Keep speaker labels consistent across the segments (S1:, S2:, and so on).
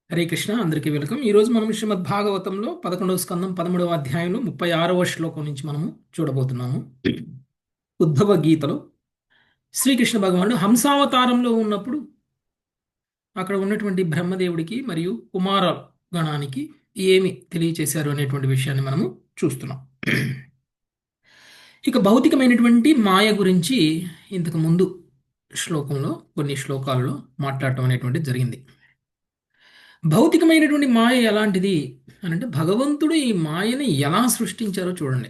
S1: హరే కృష్ణ, అందరికీ వెల్కమ్. ఈరోజు మనం శ్రీమద్ భాగవతంలో 11వ స్కందం 13వ అధ్యాయంలో 36వ శ్లోకం నుంచి మనము చూడబోతున్నాము. ఉద్ధవ గీతలో శ్రీకృష్ణ భగవానుడు హంసావతారంలో ఉన్నప్పుడు అక్కడ ఉన్నటువంటి బ్రహ్మదేవుడికి మరియు కుమార గణానికి ఏమి తెలియచేశారు అనేటువంటి విషయాన్ని మనము చూస్తున్నాం. ఇక భౌతికమైనటువంటి మాయ గురించి ఇంతకు ముందు శ్లోకంలో కొన్ని శ్లోకాలలో మాట్లాడటం అనేటువంటిది జరిగింది. భౌతికమైనటువంటి మాయ ఎలాంటిది అని అంటే భగవంతుడు ఈ మాయని ఎలా సృష్టించారో చూడండి.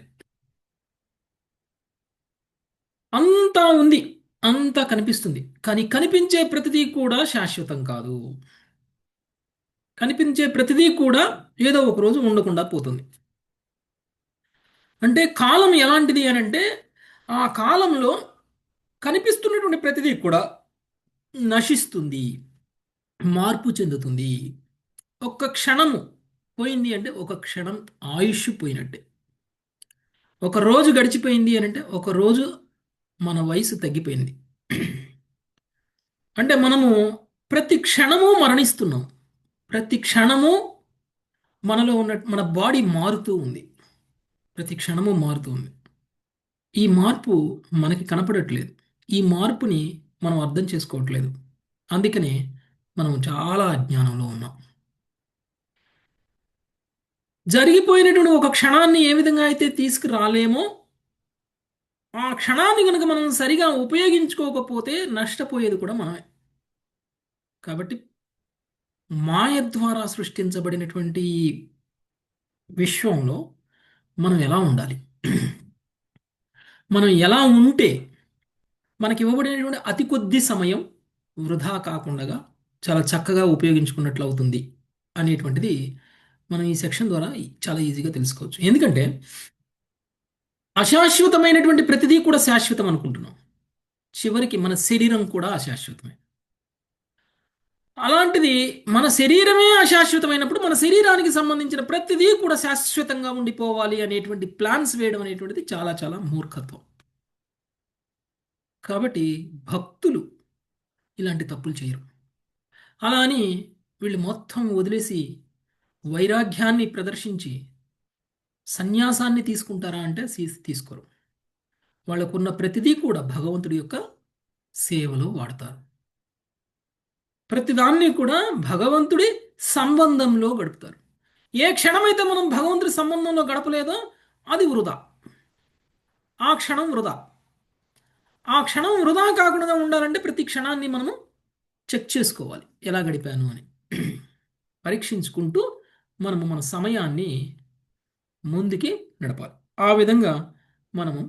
S1: అంతా ఉంది, అంతా కనిపిస్తుంది, కానీ కనిపించే ప్రతిదీ కూడా శాశ్వతం కాదు. కనిపించే ప్రతిదీ కూడా ఏదో ఒక రోజు ఉండకుండా పోతుంది. అంటే కాలం ఎలాంటిది అని అంటే ఆ కాలంలో కనిపిస్తున్నటువంటి ప్రతిదీ కూడా నశిస్తుంది, మార్పు చెందుతుంది. ఒక్క క్షణము పోయింది అంటే ఒక క్షణం ఆయుష్ పోయినట్టే. ఒక రోజు గడిచిపోయింది అని అంటే ఒక రోజు మన వయసు తగ్గిపోయింది. అంటే మనము ప్రతి క్షణము మరణిస్తున్నాం. ప్రతి క్షణము మనలో ఉన్న మన బాడీ మారుతూ ఉంది. ప్రతి క్షణము మారుతూ ఉంది. ఈ మార్పు మనకి కనపడట్లేదు. ఈ మార్పుని మనం అర్థం చేసుకోవట్లేదు. అందుకనే మనం చాలా అజ్ఞానంలో ఉన్నాం. జరిగిపోయినటువంటి ఒక క్షణాన్ని ఏ విధంగా అయితే తీసుకురాలేమో ఆ క్షణాన్ని కనుక మనం సరిగా ఉపయోగించుకోకపోతే నష్టపోయేది కూడా మనమే. కాబట్టి మాయ ద్వారా సృష్టించబడినటువంటి ఈ విశ్వంలో మనం ఎలా ఉండాలి, మనం ఎలా ఉంటే మనకి ఇవ్వబడినటువంటి అతి కొద్ది సమయం వృధా కాకుండా చాలా చక్కగా ఉపయోగించుకున్నట్లు అవుతుంది అనేటువంటిది మనం ఈ సెక్షన్ ద్వారా చాలా ఈజీగా తెలుసుకోవచ్చు. ఎందుకంటే అశాశ్వతమైనటువంటి ప్రతిదీ కూడా శాశ్వతం అనుకుంటున్నాం. చివరికి మన శరీరం కూడా అశాశ్వతమే. అలాంటిది మన శరీరమే అశాశ్వతమైనప్పుడు మన శరీరానికి సంబంధించిన ప్రతిదీ కూడా శాశ్వతంగా ఉండిపోవాలి అనేటువంటి ప్లాన్స్ వేయడం అనేటువంటిది చాలా చాలా మూర్ఖత్వం. కాబట్టి భక్తులు ఇలాంటి తప్పులు చేయరు. అలా అని వీళ్ళు మొత్తం వదిలేసి వైరాగ్యాన్ని ప్రదర్శించి సన్యాసాన్ని తీసుకుంటారా అంటే తీసుకోరు. వాళ్ళకున్న ప్రతిదీ కూడా భగవంతుడి యొక్క సేవలో వాడతారు. ప్రతిదాన్ని కూడా భగవంతుడి సంబంధంలో గడుపుతారు. ఏ క్షణమైతే మనం భగవంతుడి సంబంధంలో గడపలేదో అది వృధా. ఆ క్షణం వృధా. ఆ క్షణం వృధా కాకుండా ఉండాలంటే ప్రతి క్షణాన్ని మనము చెక్ చేసుకోవాలి, ఎలా గడిపాను అని పరీక్షించుకుంటూ మనము మన సమయాన్ని ముందుకి నడపాలి. ఆ విధంగా మనము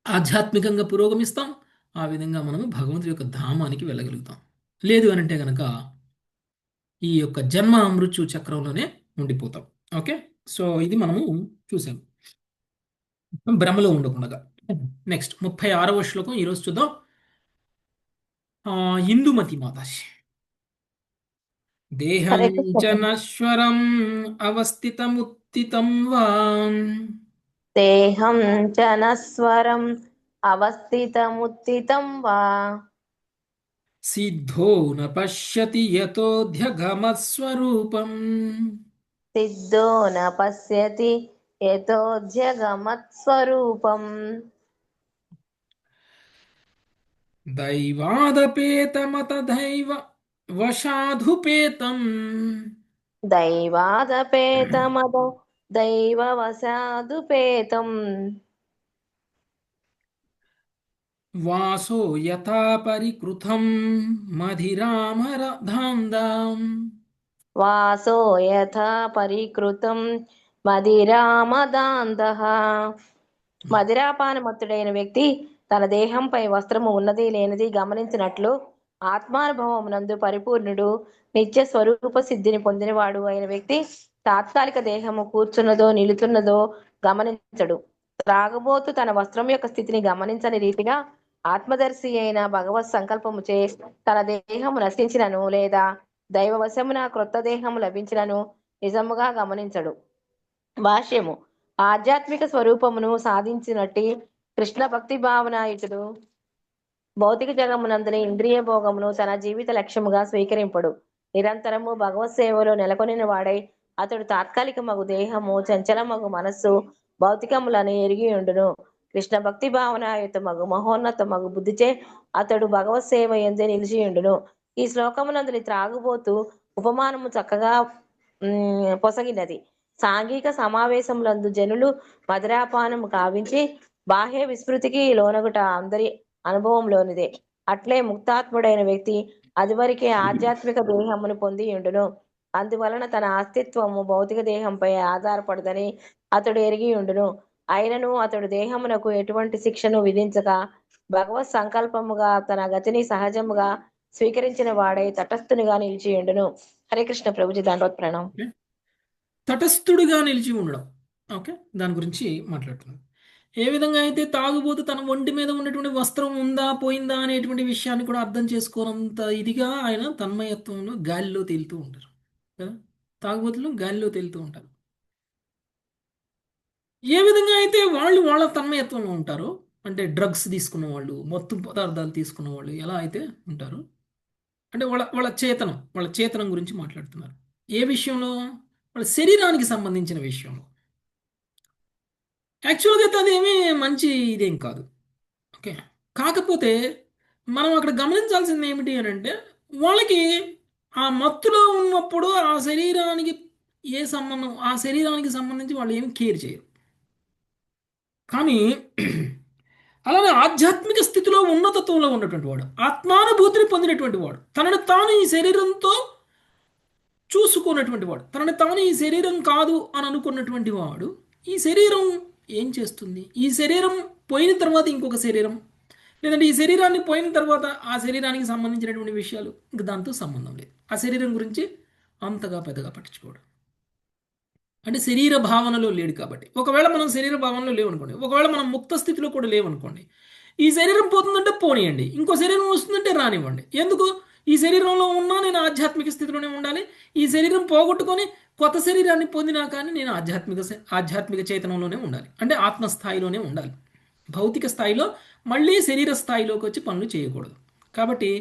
S1: ఆధ్యాత్మికంగా పురోగమిస్తాం. ఆ విధంగా మనము భగవంతుడి యొక్క ధామానికి వెళ్ళగలుగుతాం. లేదు అని అంటే కనుక ఈ యొక్క జన్మ మృత్యు చక్రంలోనే ఉండిపోతాం. ఓకే, సో ఇది మనము చూసాం భ్రమలో ఉండకుండా. నెక్స్ట్ 36వ శ్లోకం ఈరోజు చూద్దాం. ఇందుమతి మాతాజీ. దేహం
S2: హరే కృష్ణ
S1: చ
S2: ప్రభు.
S1: నశ్వరం అవస్థితముత్థితం వా
S2: దేహం చ నస్వరం అవస్థితముత్థితం వా
S1: సిద్ధో న పశ్యతి యతోధ్యగమస్వరూపం
S2: సిద్ధో న పశ్యతి యతోధ్యగమత్స్వరూపం
S1: దైవాదపేతమతదైవ వశాధుపేతం
S2: దైవాదపేతమద దైవవశాదుపేతం
S1: వాసో యథా పరికృతం మధిరామరధాందాం
S2: వాసో యథా పరికృతం మదిరామదాంధః. మదిరాపానమత్తుడైన వ్యక్తి తన దేహంపై వస్త్రము ఉన్నది లేనిది గమనించినట్లు ఆత్మానుభవమునందు పరిపూర్ణుడు నిత్య స్వరూప సిద్ధిని పొందినవాడు అయిన వ్యక్తి తాత్కాలిక దేహము కూర్చున్నదో నిలుచున్నదో గమనించడు. త్రాగబోతు తన వస్త్రం యొక్క స్థితిని గమనించని రీతిగా ఆత్మదర్శి అయిన భగవత్ సంకల్పముచే తన దేహము నశించినను లేదా దైవవశమున క్రొత్త దేహము లభించినను నిజముగా గమనించడు. భాష్యము: ఆధ్యాత్మిక స్వరూపమును సాధించినట్టి కృష్ణ భక్తి భావనాయుతుడు భౌతిక జగమునందుని ఇంద్రియ భోగమును తన జీవిత లక్ష్యముగా స్వీకరింపడు. నిరంతరము భగవత్ సేవలో నెలకొనిన వాడై అతడు తాత్కాలిక మగు దేహము చంచలమగు మనస్సు భౌతికములను ఎరిగి ఉండును. కృష్ణ భక్తి భావనాయుత మగు మహోన్నత మగు బుద్ధిచే అతడు భగవత్ సేవ ఎందే నిలిచి ఉండును. ఈ శ్లోకమునందుని త్రాగుబోతు ఉపమానము చక్కగా పొసగినది. సాంఘిక సమావేశములందు జనులు మదిరాపానము కావించి బాహ్య విస్మృతికి లోనగుట అందరి అనుభవంలోనిదే. అట్లే ముక్తాత్ముడైన వ్యక్తి అదివరకే ఆధ్యాత్మిక దేహమును పొంది ఉండును. అందువలన తన అస్తిత్వము భౌతిక దేహంపై ఆధారపడదని అతడు ఎరిగి ఉండును. అయినను అతడు దేహమునకు ఎటువంటి శిక్షను విధించక భగవత్ సంకల్పముగా తన గతిని సహజముగా స్వీకరించిన వాడై తటస్థునిగా నిలిచి ఉండును. హరే కృష్ణ ప్రభుజీ దండోత్ ప్రణామం.
S1: తటస్థుడిగా నిలిచి ఉండడం. ఓకే, దాని గురించి మాట్లాడుతున్నాం. ఏ విధంగా అయితే తాగుబోతు తన ఒంటి మీద ఉన్నటువంటి వస్త్రం ఉందా పోయిందా అనేటువంటి విషయాన్ని కూడా అర్థం చేసుకోనంత ఇదిగా ఆయన తన్మయత్వంలో గాలిలో తేలుతూ ఉంటారు కదా. తాగుబోతులు గాలిలో తేలుతూ ఉంటారు. ఏ విధంగా అయితే వాళ్ళు వాళ్ళ తన్మయత్వంలో ఉంటారో, అంటే డ్రగ్స్ తీసుకున్న వాళ్ళు, మత్తు పదార్థాలు తీసుకున్న వాళ్ళు ఎలా అయితే ఉంటారో, అంటే వాళ్ళ చేతనం గురించి మాట్లాడుతున్నారు. ఏ విషయంలో? వాళ్ళ శరీరానికి సంబంధించిన విషయంలో. యాక్చువల్గా అయితే అదేమీ మంచి ఇదేం కాదు. ఓకే, కాకపోతే మనం అక్కడ గమనించాల్సింది ఏమిటి అని అంటే, వాళ్ళకి ఆ మత్తులో ఉన్నప్పుడు ఆ శరీరానికి ఏ సంబంధం, ఆ శరీరానికి సంబంధించి వాళ్ళు ఏం కేర్ చేయరు. కానీ అలానే ఆధ్యాత్మిక స్థితిలో ఉన్నతత్వంలో ఉన్నటువంటి వాడు, ఆత్మానుభూతిని పొందినటువంటి వాడు, తనను తాను ఈ శరీరంతో చూసుకున్నటువంటి వాడు, తనని తాను ఈ శరీరం కాదు అని అనుకున్నటువంటి వాడు, ఈ శరీరం ఏం చేస్తుంది, ఈ శరీరం పోయిన తర్వాత ఇంకొక శరీరం, లేదంటే ఈ శరీరాన్ని పోయిన తర్వాత ఆ శరీరానికి సంబంధించినటువంటి విషయాలు ఇంక దాంతో సంబంధం లేదు. ఆ శరీరం గురించి అంతగా పెద్దగా పట్టించుకోవడం, అంటే శరీర భావనలో లేడు కాబట్టి. ఒకవేళ మనం శరీర భావనలో లేవనుకోండి, ఒకవేళ మనం ముక్త స్థితిలో కూడా లేవనుకోండి, ఈ శరీరం పోతుందంటే పోనీయండి, ఇంకో శరీరం వస్తుందంటే రానివ్వండి. ఎందుకు? ఈ శరీరంలో ఉన్నా నేను ఆధ్యాత్మిక స్థితిలోనే ఉండాలి, ఈ శరీరం పోగొట్టుకొని కొత్త శరీరాన్ని పొందినా కానీ నేను ఆధ్యాత్మిక చేతనంలోనే ఉండాలి, అంటే ఆత్మస్థాయిలోనే ఉండాలి. భౌతిక స్థాయిలో మళ్ళీ శరీర స్థాయిలోకి వచ్చి పనులు చేయకూడదు. కాబట్టి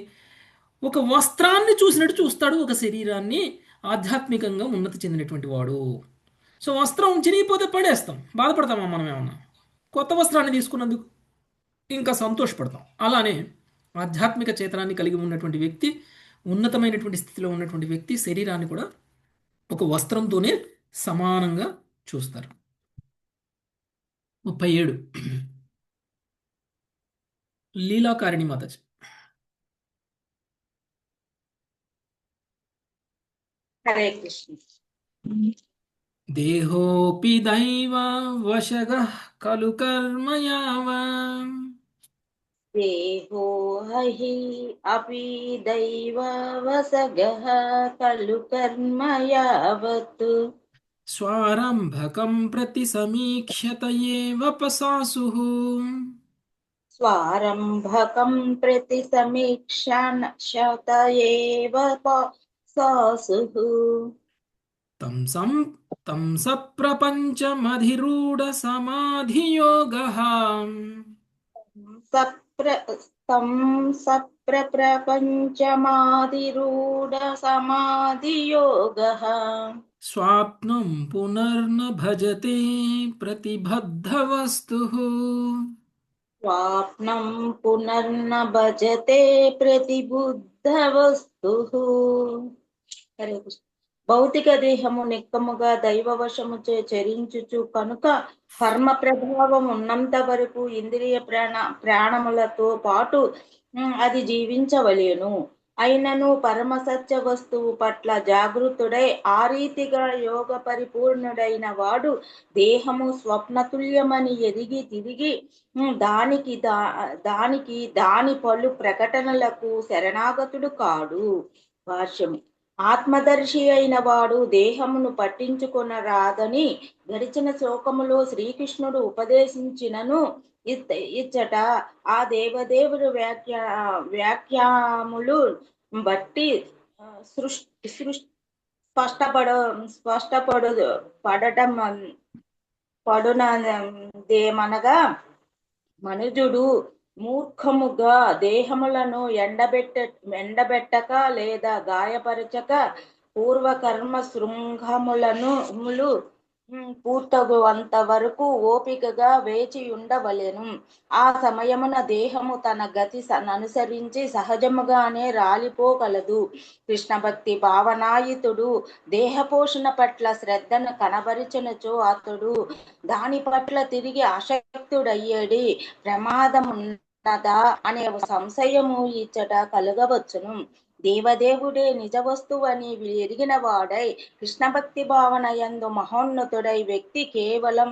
S1: ఒక వస్త్రాన్ని చూసినట్టు చూస్తాడు ఒక శరీరాన్ని ఆధ్యాత్మికంగా ఉన్నతి చెందినటువంటి వాడు. సో వస్త్రం చిరిగిపోతే పడేస్తాం, బాధపడతామా మనం ఏమన్నా? కొత్త వస్త్రాన్ని తీసుకున్నందుకు ఇంకా సంతోషపడతాం. అలానే ఆధ్యాత్మిక చేతనాన్ని కలిగి ఉన్నటువంటి వ్యక్తి, ఉన్నతమైనటువంటి స్థితిలో ఉన్నటువంటి వ్యక్తి శరీరాన్ని కూడా ఒక వస్త్రంతోనే సమానంగా చూస్తారు. 37 లీలాకారిణి మాతాజీ.
S2: హరే కృష్ణ.
S1: దేహోపి దైవ వశగః ఖలు కర్మ యావా.
S2: దేహో హి అపి దైవ వసగః ఖలు కర్మ యావత్.
S1: స్వారంభకం ప్రతి సమీక్ష్యత ఏవ పసాసుః.
S2: స్వారంభకం ప్రతి సమీక్షాత ఏవ సాసుః.
S1: తం సప్రపంచమధిరూఢ సమాధియోగః.
S2: తం సప్రపంచమాదిరూఢ సమాధియోగః.
S1: స్వాప్నం పునర్న భజతే ప్రతిబద్ధవస్తుః.
S2: స్వాప్నం పునర్న భజతే ప్రతిబుద్ధవస్తుః. హరే కృష్ణ. భౌతిక దేహము నిక్కముగా దైవవశముచే చరించుచు కనుక కర్మ ప్రభావం ఉన్నంత వరకు ఇంద్రియ ప్రాణములతో పాటు అది జీవించవలేను. అయినను పరమ సత్య వస్తువు పట్ల జాగృతుడై ఆ రీతిగా యోగ పరిపూర్ణుడైన వాడు దేహము స్వప్నతుల్యమని ఎదిగి తిరిగి దాని పలు ప్రకటనలకు శరణాగతుడు కాడు. భాష్యము. ఆత్మదర్శి అయిన వాడు దేహమును పట్టించుకొనరాదని గడిచిన శ్లోకములో శ్రీకృష్ణుడు ఉపదేశించినను ఇచ్చట ఆ దేవదేవుడు వ్యాఖ్యాములు బట్టి పడునదేమనగా మనుజుడు
S3: మూర్ఖముగా దేహములను ఎండబెట్టక లేదా గాయపరచక పూర్వకర్మ శృంగములు పూర్తగువంత వరకు ఓపికగా వేచి ఉండవలెను. ఆ సమయమున దేహము తన గతి అనుసరించి సహజముగానే రాలిపోగలదు. కృష్ణ భక్తి భావనాయితుడు దేహపోషణ పట్ల శ్రద్ధను కనబరిచినచో అతడు దాని పట్ల తిరిగి ఆసక్తుడయ్యేడి ప్రమాదమున్నదా అనే సంశయము ఇచ్చట కలుగవచ్చును. దేవదేవుడే నిజ వస్తువని ఎరిగిన వాడై కృష్ణ భక్తి భావన యందు మహోన్నతుడై వ్యక్తి కేవలం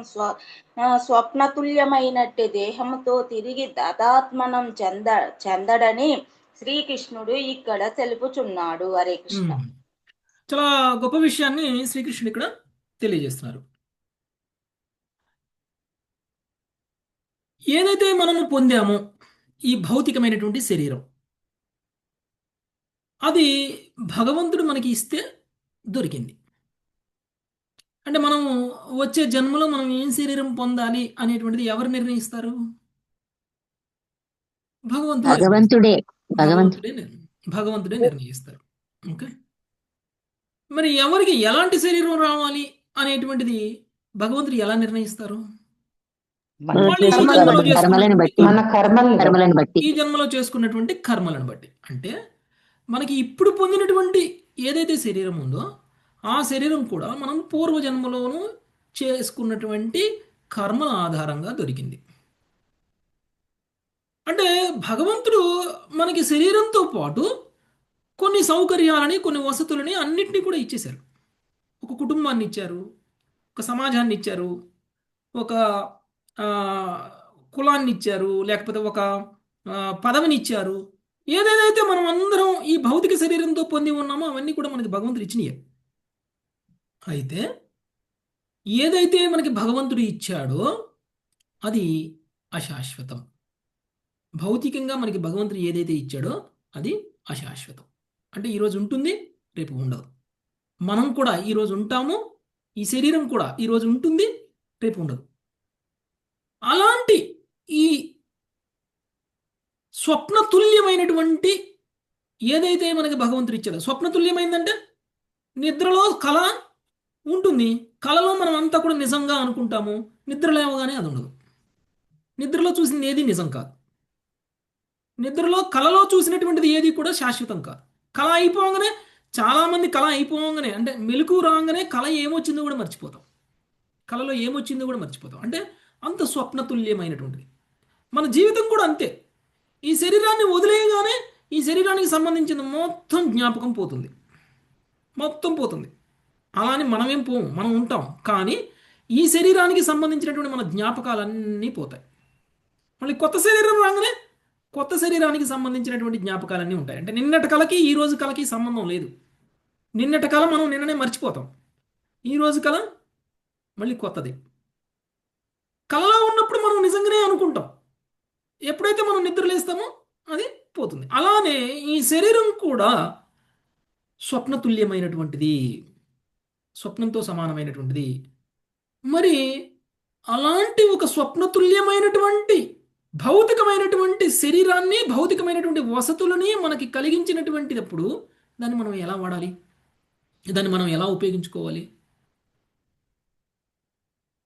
S3: స్వప్నతుల్యమైనట్టి దేహముతో తిరిగి తదాత్మనం చెందడని శ్రీకృష్ణుడు ఇక్కడ తెలుపుచున్నాడు. హరే కృష్ణ.
S1: చాలా గొప్ప విషయాన్ని శ్రీకృష్ణుడు ఇక్కడ తెలియజేస్తున్నారు. ఏదైతే మనము పొందామో ఈ భౌతికమైనటువంటి శరీరం, అది భగవంతుడు మనకి ఇస్తే దొరికింది. అంటే మనము వచ్చే జన్మలో మనం ఏం శరీరం పొందాలి అనేటువంటిది ఎవరు నిర్ణయిస్తారు? భగవంతుడే నిర్ణయిస్తారు. ఓకే, మరి ఎవరికి ఎలాంటి శరీరం రావాలి అనేటువంటిది భగవంతుడు ఎలా నిర్ణయిస్తారు? ఈ జన్మలో చేసుకున్నటువంటి కర్మలను బట్టి. అంటే మనకి ఇప్పుడు పొందినటువంటి ఏదైతే శరీరం ఉందో ఆ శరీరం కూడా మనం పూర్వజన్మలోనూ చేసుకున్నటువంటి కర్మల ఆధారంగా దొరికింది. అంటే భగవంతుడు మనకి శరీరంతో పాటు కొన్ని సౌకర్యాలని, కొన్ని వసతులని అన్నిటినీ కూడా ఇచ్చేశారు. ఒక కుటుంబాన్ని ఇచ్చారు, ఒక సమాజాన్ని ఇచ్చారు, ఒక కులాన్ని ఇచ్చారు, లేకపోతే ఒక పదవిని ఇచ్చారు. ఏదేదైతే మనం అందరం ఈ భౌతిక శరీరంతో పొంది ఉన్నామో అవన్నీ కూడా మనకి భగవంతుడు ఇచ్చినాయి. అయితే ఏదైతే మనకి భగవంతుడు ఇచ్చాడో అది అశాశ్వతం. భౌతికంగా మనకి భగవంతుడు ఏదైతే ఇచ్చాడో అది అశాశ్వతం. అంటే ఈరోజు ఉంటుంది, రేపు ఉండదు. మనం కూడా ఈరోజు ఉంటాము, ఈ శరీరం కూడా ఈరోజు ఉంటుంది, రేపు ఉండదు. అలాంటి ఈ స్వప్నతుల్యమైనటువంటి ఏదైతే మనకి భగవంతుడు ఇచ్చాడో, స్వప్నతుల్యమైందంటే నిద్రలో కళ ఉంటుంది, కళలో మనం అంతా కూడా నిజంగా అనుకుంటాము, నిద్ర లేవగానే అది ఉండదు. నిద్రలో చూసింది ఏది నిజం కాదు. నిద్రలో కళలో చూసినటువంటిది ఏది కూడా శాశ్వతం కాదు. కళ అయిపోగానే, చాలామంది కళ అయిపోగానే అంటే మెలకు రాగానే కళ ఏమొచ్చిందో కూడా మర్చిపోతాం, కళలో ఏమొచ్చిందో కూడా మర్చిపోతాం. అంటే అంత స్వప్నతుల్యమైనటువంటిది మన జీవితం కూడా అంతే. ఈ శరీరాన్ని వదిలేయగానే ఈ శరీరానికి సంబంధించిన మొత్తం జ్ఞాపకం పోతుంది, మొత్తం పోతుంది. అలానే మనమేం పోము, మనం ఉంటాం. కానీ ఈ శరీరానికి సంబంధించినటువంటి మన జ్ఞాపకాలన్నీ పోతాయి. మళ్ళీ కొత్త శరీరం రాగానే కొత్త శరీరానికి సంబంధించినటువంటి జ్ఞాపకాలన్నీ ఉంటాయి. అంటే నిన్నటి కళకి ఈ రోజు కళకి సంబంధం లేదు. నిన్నటి కళ మనం నిన్ననే మర్చిపోతాం, ఈ రోజు కళ మళ్ళీ కొత్తది. కళలో ఉన్నప్పుడు మనం నిజంగానే అనుకుంటాం, ఎప్పుడైతే మనం నిద్రలేస్తామో అది పోతుంది. అలానే ఈ శరీరం కూడా స్వప్నతుల్యమైనటువంటిది, స్వప్నంతో సమానమైనటువంటిది. మరి అలాంటి ఒక స్వప్నతుల్యమైనటువంటి భౌతికమైనటువంటి శరీరాన్ని, భౌతికమైనటువంటి వసతులని మనకి కలిగించినటువంటిదప్పుడు దాన్ని మనం ఎలా వాడాలి, దాన్ని మనం ఎలా ఉపయోగించుకోవాలి?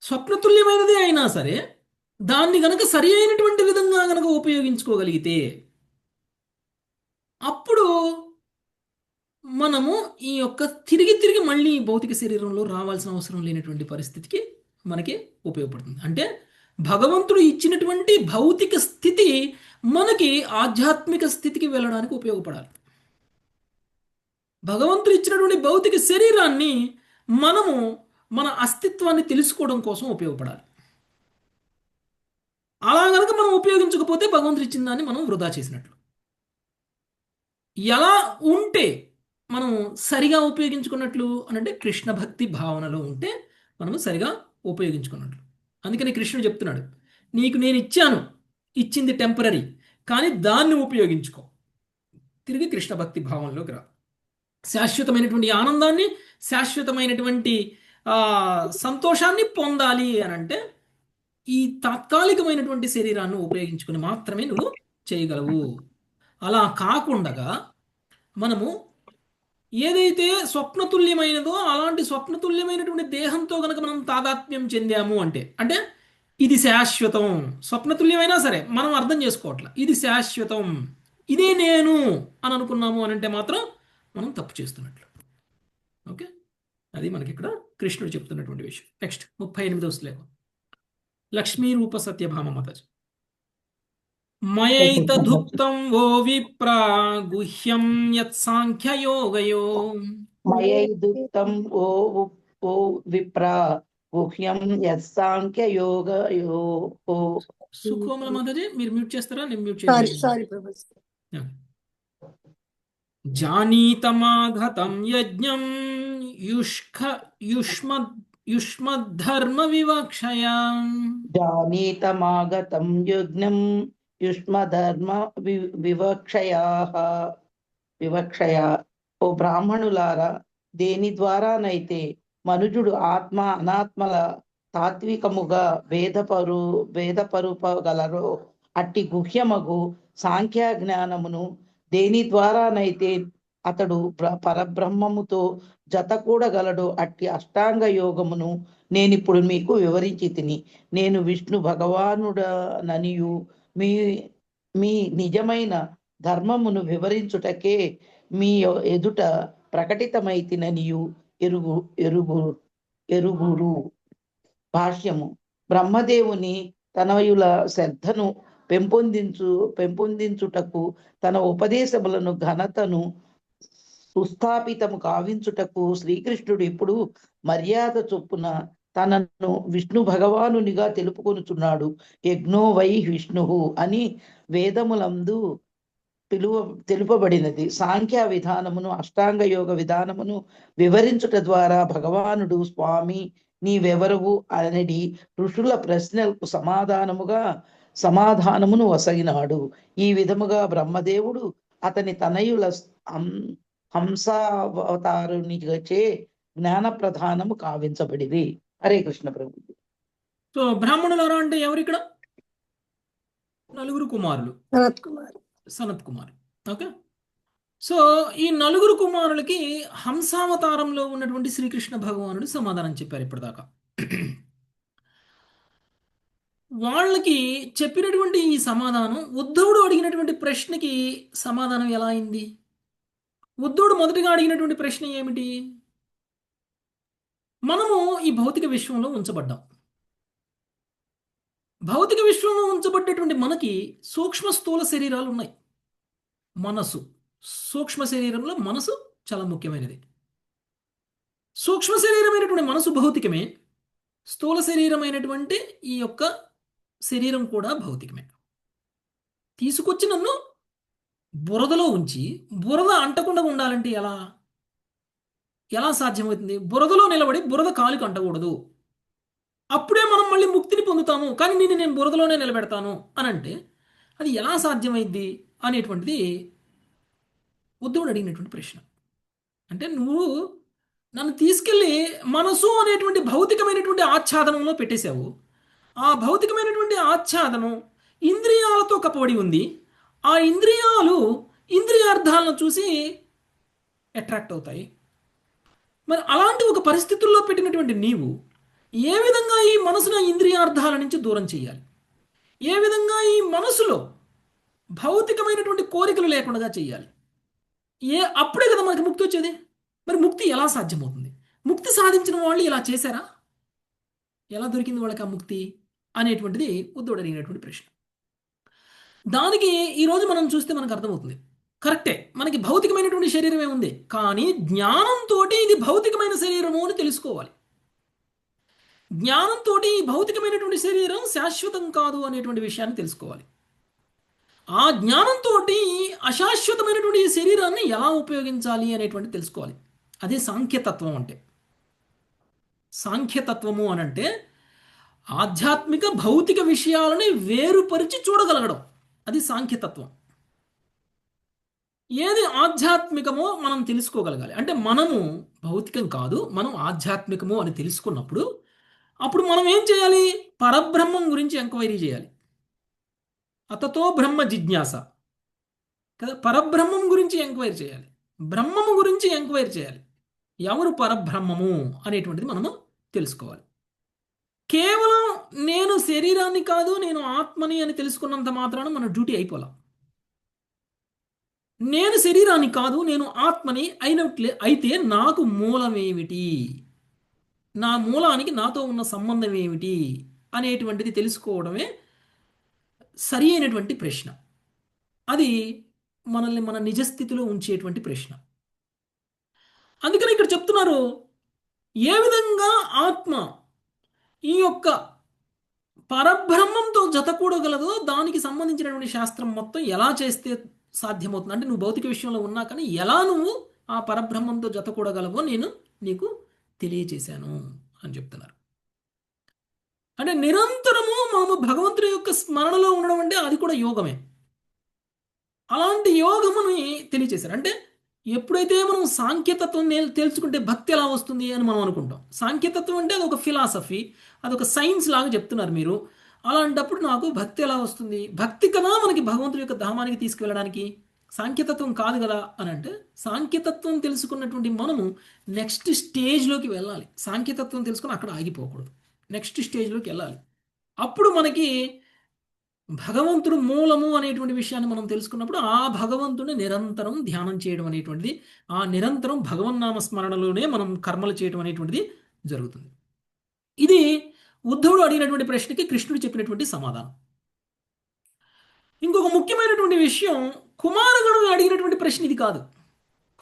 S1: స్వప్నతుల్యమైనది అయినా సరే దాన్ని గనక సరి అయినటువంటి విధంగా గనక ఉపయోగించుకోగలిగితే అప్పుడు మనము ఈ యొక్క తిరిగి మళ్ళీ భౌతిక శరీరంలో రావాల్సిన అవసరం లేనటువంటి పరిస్థితికి మనకి ఉపయోగపడుతుంది. అంటే భగవంతుడు ఇచ్చినటువంటి భౌతిక స్థితి మనకి ఆధ్యాత్మిక స్థితికి వెళ్ళడానికి ఉపయోగపడాలి. భగవంతుడు ఇచ్చినటువంటి భౌతిక శరీరాన్ని మనము మన అస్తిత్వాన్ని తెలుసుకోవడం కోసం ఉపయోగపడాలి. అలా గనక మనం ఉపయోగించకపోతే భగవంతుడు ఇచ్చిన దాన్ని మనం వృధా చేసినట్లు. ఎలా ఉంటే మనం సరిగా ఉపయోగించుకున్నట్లు అని అంటే కృష్ణ భక్తి భావనలో ఉంటే మనము సరిగా ఉపయోగించుకున్నట్లు. అందుకని కృష్ణుడు చెప్తున్నాడు, నీకు నేను ఇచ్చాను, ఇచ్చింది టెంపరీ, కానీ దాన్ని ఉపయోగించుకో, తిరిగి కృష్ణ భక్తి భావనలోకి రా. శాశ్వతమైనటువంటి ఆనందాన్ని, శాశ్వతమైనటువంటి సంతోషాన్ని పొందాలి అని అంటే ఈ తాత్కాలికమైనటువంటి శరీరాన్ని ఉపయోగించుకుని మాత్రమే నువ్వు చేయగలవు. అలా కాకుండా మనము ఏదైతే స్వప్నతుల్యమైనదో అలాంటి స్వప్నతుల్యమైనటువంటి దేహంతో గనక మనం తాదాత్మ్యం చెందాము అంటే అంటే ఇది శాశ్వతం, స్వప్నతుల్యమైనా సరే మనం అర్థం చేసుకోవట్ల, ఇది శాశ్వతం, ఇదే నేను అని అనుకున్నాము అని అంటే మాత్రం మనం తప్పు చేస్తున్నట్లు. ఓకే, అది మనకి ఇక్కడ కృష్ణుడు చెప్తున్నటువంటి విషయం. నెక్స్ట్ 38వ శ్లోకం. లక్ష్మీ రూప సత్యభామ మాతాజీ. మయైతదుక్తం ఓ విప్రా గుహ్యం యత్సాంఖ్యయోగయో.
S4: మయైదుక్తం ఓ విప్ర గుహ్యం యత్సాంఖ్యయోగయో.
S1: సుఖోమల మాతాజీ మీరు మ్యూట్ చేస్తారా? నేను మ్యూట్
S5: సారీ
S1: చేస్తాను.
S5: సారీ ప్రభు.
S1: జానీతమాఘతం యజ్ఞం యుష్మద్ధర్మ వివక్షయా.
S4: జానీతమాగతం యజ్ఞం యుష్మధర్మ వివక్షయా. ఓ బ్రాహ్మణులారా, దేని ద్వారానైతే మనుజుడు ఆత్మ అనాత్మల తాత్వికముగా భేదపరుపగలరో అట్టి గుహ్యమగు సాంఖ్య జ్ఞానమును దేని ద్వారానైతే అతడు పరబ్రహ్మముతో జతకూడగలడో అట్టి అష్టాంగ యోగమును నేనిప్పుడు మీకు వివరించి తిని. నేను విష్ణు భగవానుడననియు మీ మీ నిజమైన ధర్మమును వివరించుటకే మీ ఎదుట ప్రకటితమైతిననియు ఎరుగురు. భాష్యము. బ్రహ్మదేవుని తనయుల శ్రద్ధను పెంపొందించుటకు తన ఉపదేశములను ఘనతను సుస్థాపితము కావించుటకు శ్రీకృష్ణుడు ఇప్పుడు మర్యాద చొప్పున తనను విష్ణు భగవానునిగా తెలుపుకొనుచున్నాడు. యజ్ఞో వై విష్ణు అని వేదములందు తెలుపబడినది. సాంఖ్య విధానమును అష్టాంగ యోగ విధానమును వివరించుట ద్వారా భగవానుడు స్వామి నీవెవరవు అనడి ఋషుల ప్రశ్నలకు సమాధానమును వసగినాడు. ఈ విధముగా బ్రహ్మదేవుడు అతని తనయుల హంసావతారునిచే జ్ఞాన ప్రధానము కావించబడిది. హరే కృష్ణ ప్రభు.
S1: సో బ్రాహ్మణులారా అంటే ఎవరు ఇక్కడ? నలుగురు కుమారులు, సనత్ కుమార్. ఓకే, సో ఈ నలుగురు కుమారులకి హంసావతారంలో ఉన్నటువంటి శ్రీకృష్ణ భగవానుడు సమాధానం చెప్పారు ఇప్పటిదాకా. వాళ్ళకి చెప్పినటువంటి ఈ సమాధానం ఉద్ధవుడు అడిగినటువంటి ప్రశ్నకి సమాధానం ఎలా అయింది? ఉద్ధవుడు మొదటిగా అడిగినటువంటి ప్రశ్న ఏమిటి? మనము ఈ భౌతిక విశ్వంలో ఉంచబడ్డాం. భౌతిక విశ్వంలో ఉంచబడ్డటువంటి మనకి సూక్ష్మ స్థూల శరీరాలు ఉన్నాయి. మనసు, సూక్ష్మ శరీరంలో మనసు చాలా ముఖ్యమైనది. సూక్ష్మ శరీరమైనటువంటి మనసు భౌతికమే, స్థూల శరీరమైనటువంటి ఈ యొక్క శరీరం కూడా భౌతికమే. తీసుకొచ్చి నన్ను బురదలో ఉంచి బురద అంటకుండా ఉండాలంటే ఎలా సాధ్యమవుతుంది? బురదలో నిలబడి బురద కాలుకి అంటకూడదు, అప్పుడే మనం మళ్ళీ ముక్తిని పొందుతాము. కానీ నేను బురదలోనే నిలబెడతాను అని అంటే అది ఎలా సాధ్యమైద్ది అనేటువంటిది ఉద్ధవుడు అడిగినటువంటి ప్రశ్న. అంటే నువ్వు నన్ను తీసుకెళ్ళి మనసు అనేటువంటి భౌతికమైనటువంటి ఆచ్ఛాదనంలో పెట్టేశావు. ఆ భౌతికమైనటువంటి ఆచ్ఛాదనం ఇంద్రియాలతో కప్పబడి ఉంది. ఆ ఇంద్రియాలు ఇంద్రియార్థాలను చూసి అట్రాక్ట్ అవుతాయి. మరి అలాంటి ఒక పరిస్థితుల్లో పెట్టినటువంటి నీవు ఏ విధంగా ఈ మనసును ఇంద్రియార్థాల నుంచి దూరం చేయాలి? ఏ విధంగా ఈ మనసులో భౌతికమైనటువంటి కోరికలు లేకుండా చేయాలి? అప్పుడే కదా మనకి ముక్తి వచ్చేది. మరి ముక్తి ఎలా సాధ్యమవుతుంది? ముక్తి సాధించిన వాళ్ళు ఇలా చేశారా? ఎలా దొరికింది వాళ్ళకి ఆ ముక్తి అనేటువంటిది ఉద్ధవుడు అడిగినటువంటి ప్రశ్న. దానికి ఈరోజు మనం చూస్తే మనకు అర్థమవుతుంది. కరెక్టే, మనకి భౌతికమైనటువంటి శరీరమే ఉంది, కానీ జ్ఞానంతో ఇది భౌతికమైన శరీరము అని తెలుసుకోవాలి. జ్ఞానంతో ఈ భౌతికమైనటువంటి శరీరం శాశ్వతం కాదు అనేటువంటి విషయాన్ని తెలుసుకోవాలి. ఆ జ్ఞానంతో అశాశ్వతమైనటువంటి ఈ శరీరాన్ని ఎలా ఉపయోగించాలి అనేటువంటి తెలుసుకోవాలి. అదే సాంఖ్యతత్వం అంటే. సాంఖ్యతత్వము అనంటే ఆధ్యాత్మిక భౌతిక విషయాలని వేరుపరిచి చూడగలగడం, అది సాంఖ్యతత్వం. ఏది ఆధ్యాత్మికమో మనం తెలుసుకోగలగాలి. అంటే మనము భౌతికం కాదు, మనం ఆధ్యాత్మికము అని తెలుసుకున్నప్పుడు అప్పుడు మనం ఏం చేయాలి? పరబ్రహ్మం గురించి ఎంక్వైరీ చేయాలి. అతతో బ్రహ్మ జిజ్ఞాస కదా, పరబ్రహ్మం గురించి ఎంక్వైరీ చేయాలి, బ్రహ్మము గురించి ఎంక్వైరీ చేయాలి. ఎవరు పరబ్రహ్మము అనేటువంటిది మనము తెలుసుకోవాలి. కేవలం నేను శరీరాన్ని కాదు, నేను ఆత్మని అని తెలుసుకున్నంత మాత్రాన మన డ్యూటీ అయిపోలా. నేను శరీరాన్ని కాదు, నేను ఆత్మని అయితే నాకు మూలమేమిటి, నా మూలానికి నాతో ఉన్న సంబంధం ఏమిటి అనేటువంటిది తెలుసుకోవడమే సరి అయినటువంటి ప్రశ్న. అది మనల్ని మన నిజస్థితిలో ఉంచేటువంటి ప్రశ్న. అందుకని ఇక్కడ చెప్తున్నారు, ఏ విధంగా ఆత్మ ఈ యొక్క పరబ్రహ్మంతో జతకూడగలదో దానికి సంబంధించినటువంటి శాస్త్రం మొత్తం ఎలా చేస్తే సాధ్యమవుతుంది. అంటే నువ్వు భౌతిక విషయంలో ఉన్నా కానీ ఎలా నువ్వు ఆ పరబ్రహ్మంతో జతకూడగలవో నేను నీకు తెలియచేశాను అని చెప్తున్నారు. అంటే నిరంతరము మనము భగవంతుడి యొక్క స్మరణలో ఉండడం అంటే అది కూడా యోగమే. అలాంటి యోగముని తెలియచేశారు. అంటే ఎప్పుడైతే మనం సాంఖ్యతత్వం తెలుసుకుంటే భక్తి ఎలా వస్తుంది అని మనం అనుకుంటాం. సాంఖ్యతత్వం అంటే అదొక ఫిలాసఫీ, అదొక సైన్స్ లాగా చెప్తున్నారు మీరు. అలాంటప్పుడు నాకు భక్తి ఎలా వస్తుంది? భక్తి కదా మనకి భగవంతుడి యొక్క ధామానికి తీసుకువెళ్ళడానికి, సాంఖ్యతత్వం కాదు కదా అని అంటే, సాంఖ్యతత్వం తెలుసుకున్నటువంటి మనము నెక్స్ట్ స్టేజ్లోకి వెళ్ళాలి. సాంఖ్యతత్వం తెలుసుకుని అక్కడ ఆగిపోకూడదు, నెక్స్ట్ స్టేజ్లోకి వెళ్ళాలి. అప్పుడు మనకి భగవంతుడు మూలము అనేటువంటి విషయాన్ని మనం తెలుసుకున్నప్పుడు ఆ భగవంతుడిని నిరంతరం ధ్యానం చేయడం అనేటువంటిది, ఆ నిరంతరం భగవన్నామ స్మరణలోనే మనం కర్మలు చేయడం అనేటువంటిది జరుగుతుంది. ఇది ఉద్ధవుడు అడిగినటువంటి ప్రశ్నకి కృష్ణుడు చెప్పినటువంటి సమాధానం. ఇంకొక ముఖ్యమైనటువంటి విషయం, కుమారగణం అడిగినటువంటి ప్రశ్న ఇది కాదు.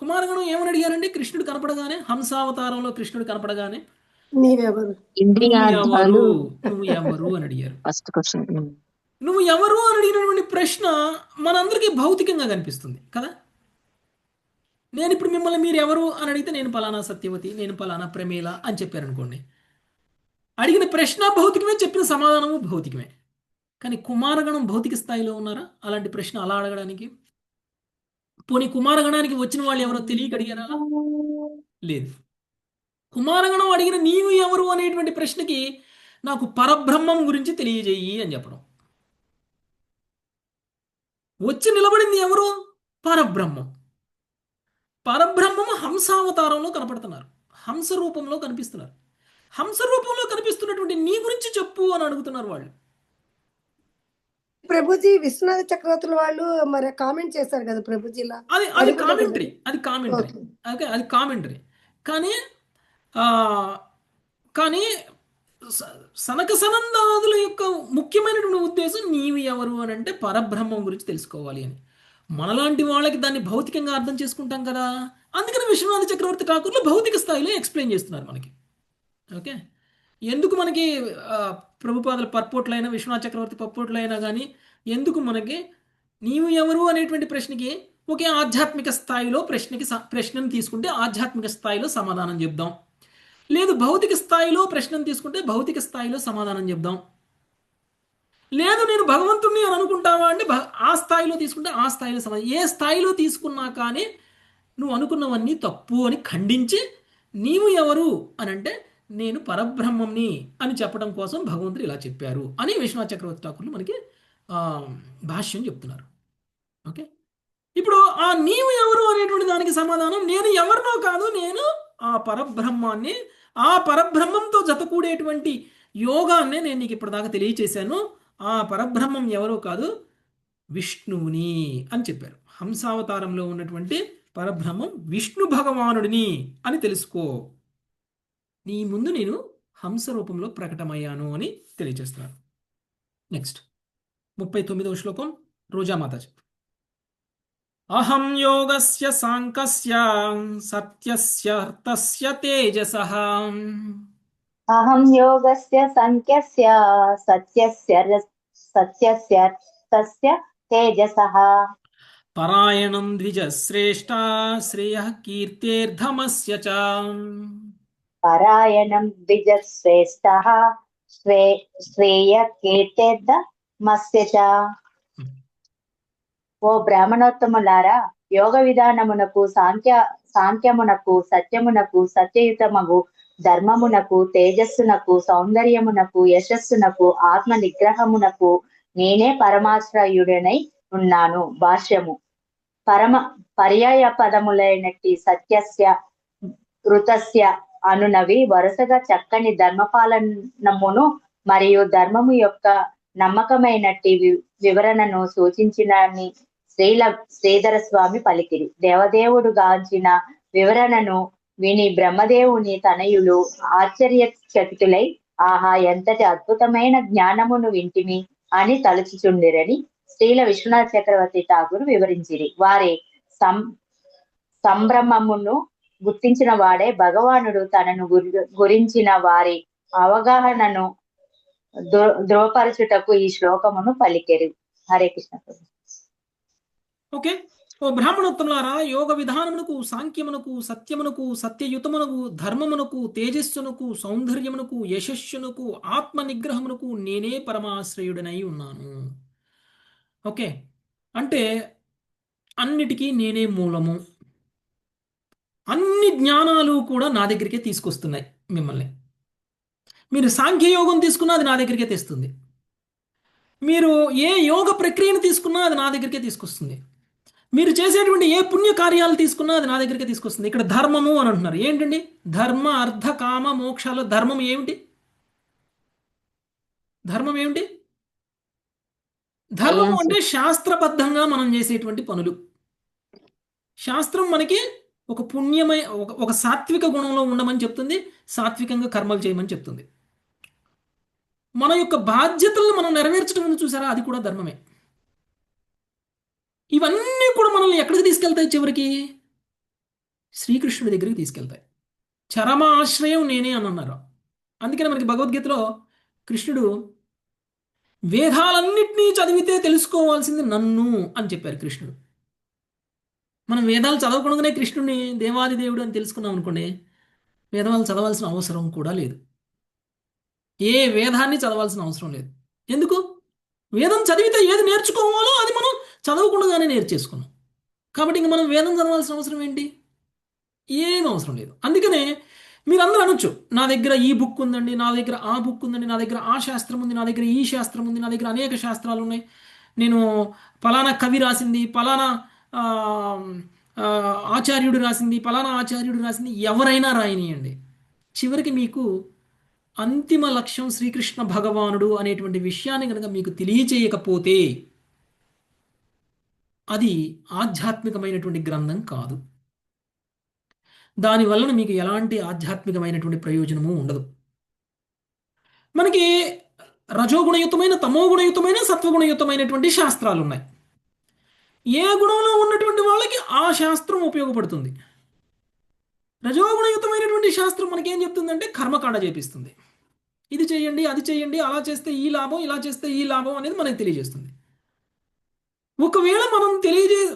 S1: కుమారగణం ఏమని అడిగారండి? కృష్ణుడు కనపడగానే, హంసావతారంలో కృష్ణుడు కనపడగానే
S5: నీవెవరు?
S1: నువ్వు ఎవరు అని అడిగారు.
S6: First question.
S1: నువ్వు ఎవరు అని అడిగినటువంటి ప్రశ్న మనందరికీ భౌతికంగా కనిపిస్తుంది కదా. నేను ఇప్పుడు మిమ్మల్ని మీరు ఎవరు అని అడిగితే నేను పలానా సత్యవతి, నేను పలానా ప్రమేల అని చెప్పారనుకోండి, అడిగిన ప్రశ్న భౌతికమే, చెప్పిన సమాధానము భౌతికమే. కానీ కుమారగణం భౌతిక స్థాయిలో ఉన్నారా అలాంటి ప్రశ్న అలా అడగడానికి? పోనీ కుమారగణానికి వచ్చిన వాళ్ళు ఎవరో తెలియక అడిగారా? లేదు. కుమారగణం అడిగిన నీవు ఎవరు అనేటువంటి ప్రశ్నకి నాకు పరబ్రహ్మం గురించి తెలియజేయి అని చెప్పడం. వచ్చి నిలబడింది ఎవరు? పరబ్రహ్మం. పరబ్రహ్మము హంసావతారంలో కనపడుతున్నారు, హంస రూపంలో కనిపిస్తున్నారు. హంస రూపంలో కనిపిస్తున్నటువంటి నీ గురించి చెప్పు అని అడుగుతున్నారు వాళ్ళు.
S5: ప్రభుజీ విశ్వనాథ చక్రవర్తుల వాళ్ళు మరి కామెంట్ చేశారు కదా ప్రభుజీలా.
S1: అది కామెంటరీ, ఓకే, అది కామెంటరీ. కానీ కానీ సనక సనందాదుల యొక్క ముఖ్యమైనటువంటి ఉద్దేశం నీవు ఎవరు అని అంటే పరబ్రహ్మం గురించి తెలుసుకోవాలి అని. మనలాంటి వాళ్ళకి దాన్ని భౌతికంగా అర్థం చేసుకుంటాం కదా. అందుకని విశ్వనాథ చక్రవర్తి ఠాకూర్లు భౌతిక స్థాయిలో ఎక్స్ప్లెయిన్ చేస్తున్నారు మనకి. ఓకే, ఎందుకు మనకి ప్రభుపాదుల పర్పోట్లైనా విశ్వనాథ చక్రవర్తి పర్పోట్లైనా కానీ ఎందుకు మనకి నీవు ఎవరు అనేటువంటి ప్రశ్నకి ఒకే ఆధ్యాత్మిక స్థాయిలో ప్రశ్నను తీసుకుంటే ఆధ్యాత్మిక స్థాయిలో సమాధానం చెప్దాం, లేదు భౌతిక స్థాయిలో ప్రశ్నను తీసుకుంటే భౌతిక స్థాయిలో సమాధానం చెప్దాం, లేదు నేను భగవంతుణ్ణి అని అనుకుంటావా అంటే ఆ స్థాయిలో తీసుకుంటే ఆ స్థాయిలో సమాధానం. ఏ స్థాయిలో తీసుకున్నా కానీ నువ్వు అనుకున్నవన్నీ తప్పు అని ఖండించి నీవు ఎవరు అని అంటే నేను పరబ్రహ్మంని అని చెప్పడం కోసం భగవంతుడు ఇలా చెప్పారు అని విశ్వనాథ చక్రవర్తి ఠాకూర్లు మనకి భాష్యం చెప్తున్నారు. ఓకే, ఇప్పుడు ఆ నీవు ఎవరు అనేటువంటి దానికి సమాధానం నేను ఎవరినో కాదు, నేను ఆ పరబ్రహ్మాన్ని, ఆ పరబ్రహ్మంతో జతకూడేటువంటి యోగాన్నే నేను నీకు ఇప్పటిదాకా తెలియచేశాను. ఆ పరబ్రహ్మం ఎవరో కాదు, విష్ణువుని అని చెప్పారు. హంసావతారంలో ఉన్నటువంటి పరబ్రహ్మం విష్ణు భగవానుడిని అని తెలుసుకో, నీ ముందు నేను హంస రూపంలో ప్రకటమయ్యాను అని తెలియజేస్తున్నారు. నెక్స్ట్ 39వ శ్లోకం రోజామాతాజీ. అహం యోగస్య సాంకస్య సత్యస్య అర్థస్య తేజసః.
S7: అహం యోగస్య సంఖ్యస్య సత్యస్య అర్థస్య తేజసః.
S1: పరాయణం ద్విజశ్రేష్ఠ శ్రేయః కీర్తేర్ధమస్య చ.
S7: పరాయణం ద్విజశ్రేష్ఠః శ్రేయః కీర్తేర్ధమస్య చ. ఓ బ్రాహ్మణోత్తములారా, యోగ విధానమునకు సాంఖ్యమునకు సత్యమునకు సత్యయుతమగు ధర్మమునకు, తేజస్సునకు, సౌందర్యమునకు, యశస్సునకు, ఆత్మ నిగ్రహమునకు నేనే పరమాశ్రయుడనై ఉన్నాను. భాష్యము. పర్యాయ పదములైనట్టి సత్యస్య, కృతస్య అనునవి వరుసగా చక్కని ధర్మపాలనమును మరియు ధర్మము యొక్క నమ్మకమైనట్టి వివరణను సూచించినని శ్రీధర స్వామి పలికిరి. దేవదేవుడు గాంచిన వివరణను విని బ్రహ్మదేవుని తనయులు ఆశ్చర్యచకితులై, ఆహా, ఎంతటి అద్భుతమైన జ్ఞానమును వింటిమి అని తలుచుచుండిరని శ్రీల విశ్వనాథ చక్రవర్తి ఠాగూర్ వివరించిరి. వారి సంభ్రమమును గుర్తించిన వాడే భగవానుడు తనను గురించిన వారి అవగాహనను ధ్రువపరచుటకు ఈ శ్లోకమును పలికెరు. హరే కృష్ణ.
S1: ఓకే. ఓ బ్రాహ్మణోత్తములారా, యోగ విధానమునకు, సాంఖ్యమునకు, సత్యమునకు, సత్యయుతమునకు, ధర్మమునకు, తేజస్సునకు, సౌందర్యమునకు, యశస్సునకు, ఆత్మ నిగ్రహమునకు నేనే పరమాశ్రయుడనై ఉన్నాను. ఓకే, అంటే అన్నిటికీ నేనే మూలము. అన్ని జ్ఞానాలు కూడా నా దగ్గరికే తీసుకొస్తున్నాయి మిమ్మల్ని. మీరు సాంఖ్యయోగం తీసుకున్నా అది నా దగ్గరికే తెస్తుంది. మీరు ఏ యోగ ప్రక్రియను తీసుకున్నా అది నా దగ్గరికే తీసుకొస్తుంది. మీరు చేసేటువంటి ఏ పుణ్య కార్యాలు తీసుకున్నా అది నా దగ్గరికే తీసుకొస్తుంది. ఇక్కడ ధర్మము అని అంటున్నారు. ఏంటండి ధర్మ, అర్థ, కామ, మోక్షాల ధర్మం ఏమిటి? ధర్మం ఏమిటి? ధర్మం అంటే శాస్త్రబద్ధంగా మనం చేసేటువంటి పనులు. శాస్త్రం మనకి ఒక పుణ్యమై ఒక సాత్విక గుణంలో ఉండమని చెప్తుంది, సాత్వికంగా కర్మలు చేయమని చెప్తుంది. మన యొక్క బాధ్యతలను మనం నెరవేర్చడం చూసారా, అది కూడా ధర్మమే. ఇవన్నీ కూడా మనల్ని ఎక్కడికి తీసుకెళ్తాయి? చివరికి శ్రీకృష్ణుడి దగ్గరికి తీసుకెళ్తాయి. చరమ ఆశ్రయం నేనే అని అన్నారు. అందుకని మనకి భగవద్గీతలో కృష్ణుడు వేదాలన్నింటినీ చదివితే తెలుసుకోవాల్సింది నన్ను అని చెప్పారు కృష్ణుడు. మనం వేదాలు చదవకుండానే కృష్ణుడిని దేవాది దేవుడు అని తెలుసుకున్నాం అనుకోండి, వేదాలు చదవాల్సిన అవసరం కూడా లేదు. ఏ వేదాన్ని చదవాల్సిన అవసరం లేదు. ఎందుకు? వేదం చదివితే ఏది నేర్చుకోవాలో అది మనం చదవకుండానే నేర్చేసుకున్నాం. కాబట్టి ఇంక మనం వేదం చదవాల్సిన అవసరం ఏంటి? ఏం అవసరం లేదు. అందుకనే మీరందరూ అనొచ్చు, నా దగ్గర ఈ బుక్ ఉందండి, నా దగ్గర ఆ బుక్ ఉందండి, నా దగ్గర ఆ శాస్త్రం ఉంది, నా దగ్గర ఈ శాస్త్రం ఉంది, నా దగ్గర అనేక శాస్త్రాలు ఉన్నాయి, నేను పలానా కవి రాసింది, పలానా ఆచార్యుడు రాసింది, పలానా ఆచార్యుడు రాసింది, ఎవరైనా రాయనియండి. చివరికి మీకు అంతిమ లక్ష్యం శ్రీకృష్ణ భగవానుడు అనేటువంటి విషయాన్ని కనుక మీకు తెలియచేయకపోతే అది ఆధ్యాత్మికమైనటువంటి గ్రంథం కాదు. దానివలన మీకు ఎలాంటి ఆధ్యాత్మికమైనటువంటి ప్రయోజనము ఉండదు. మనకి రజోగుణయుతమైన, తమోగుణయుతమైన, సత్వగుణయుతమైనటువంటి శాస్త్రాలు ఉన్నాయి. ఏ గుణంలో ఉన్నటువంటి వాళ్ళకి ఆ శాస్త్రం ఉపయోగపడుతుంది. రజోగుణయుతమైనటువంటి శాస్త్రం మనకేం చెప్తుందంటే కర్మకాండ చేపిస్తుంది. ఇది చేయండి, అది చేయండి, అలా చేస్తే ఈ లాభం, ఇలా చేస్తే ఈ లాభం అనేది మనకి తెలియజేస్తుంది. ఒకవేళ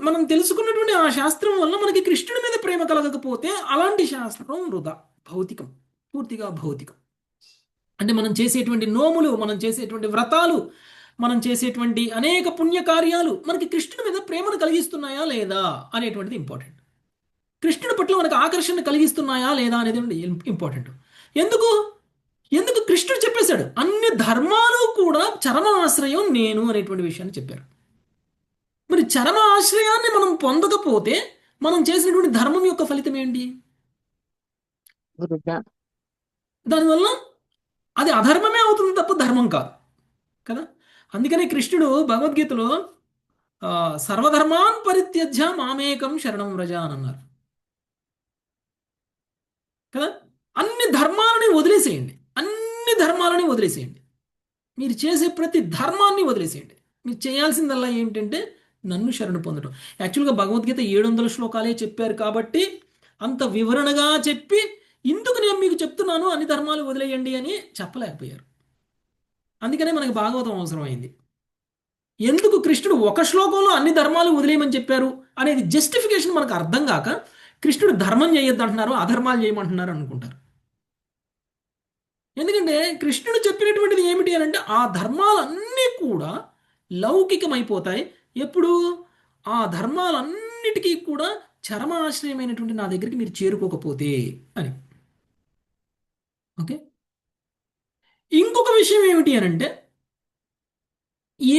S1: మనం తెలుసుకున్నటువంటి ఆ శాస్త్రం వల్ల మనకి కృష్ణుడి మీద ప్రేమ కలగకపోతే అలాంటి శాస్త్రం వృధా, భౌతికం, పూర్తిగా భౌతికం. అంటే మనం చేసేటువంటి నోములు, మనం చేసేటువంటి వ్రతాలు, మనం చేసేటువంటి అనేక పుణ్యకార్యాలు మనకి కృష్ణుడి మీద ప్రేమను కలిగిస్తున్నాయా లేదా అనేటువంటిది ఇంపార్టెంట్. కృష్ణుడి పట్ల మనకు ఆకర్షణ కలిగిస్తున్నాయా లేదా అనేది ఇంపార్టెంట్. ఎందుకు కృష్ణుడు చెప్పేశాడు, అన్ని ధర్మాలు కూడా చరమ ఆశ్రయం నేను అనేటువంటి విషయాన్ని చెప్పారు. మరి చరమ ఆశ్రయాన్ని మనం పొందకపోతే మనం చేసినటువంటి ధర్మం యొక్క ఫలితం ఏంటి? దానివల్ల అది అధర్మమే అవుతుంది తప్ప ధర్మం కాదు కదా. అందుకనే కృష్ణుడు భగవద్గీతలో సర్వధర్మాన్ పరిత్యజ్య మామేకం శరణం వ్రజ అని అన్నారు కదా. అన్ని ధర్మాలని వదిలేసేయండి, అన్ని ధర్మాలని వదిలేసేయండి, మీరు చేసే ప్రతి ధర్మాన్ని వదిలేసేయండి. మీరు చేయాల్సిందల్లా ఏంటంటే నన్ను శరణు పొందడం. యాక్చువల్గా భగవద్గీత 700 శ్లోకాలే చెప్పారు కాబట్టి అంత వివరణగా చెప్పి ఇందుకు నేను మీకు చెప్తున్నాను అన్ని ధర్మాలు వదిలేయండి అని చెప్పలేకపోయారు. అందుకనే మనకి భాగవతం అవసరమైంది. ఎందుకు కృష్ణుడు ఒక శ్లోకంలో అన్ని ధర్మాలు వదిలేయమని చెప్పారు అనేది జస్టిఫికేషన్ మనకు అర్థం కాక కృష్ణుడు ధర్మం చేయొద్దు అంటున్నారు, అధర్మాలు చేయమంటున్నారు అనుకుంటారు. ఎందుకంటే కృష్ణుడు చెప్పినటువంటిది ఏమిటి అని అంటే ఆ ధర్మాలన్నీ కూడా లౌకికమైపోతాయి ఎప్పుడు ఆ ధర్మాలన్నిటికీ కూడా చరమ ఆశ్రయమైనటువంటి నా దగ్గరికి మీరు చేరుకోకపోతే అని. ఓకే. ఇంకొక విషయం ఏమిటి అని అంటే,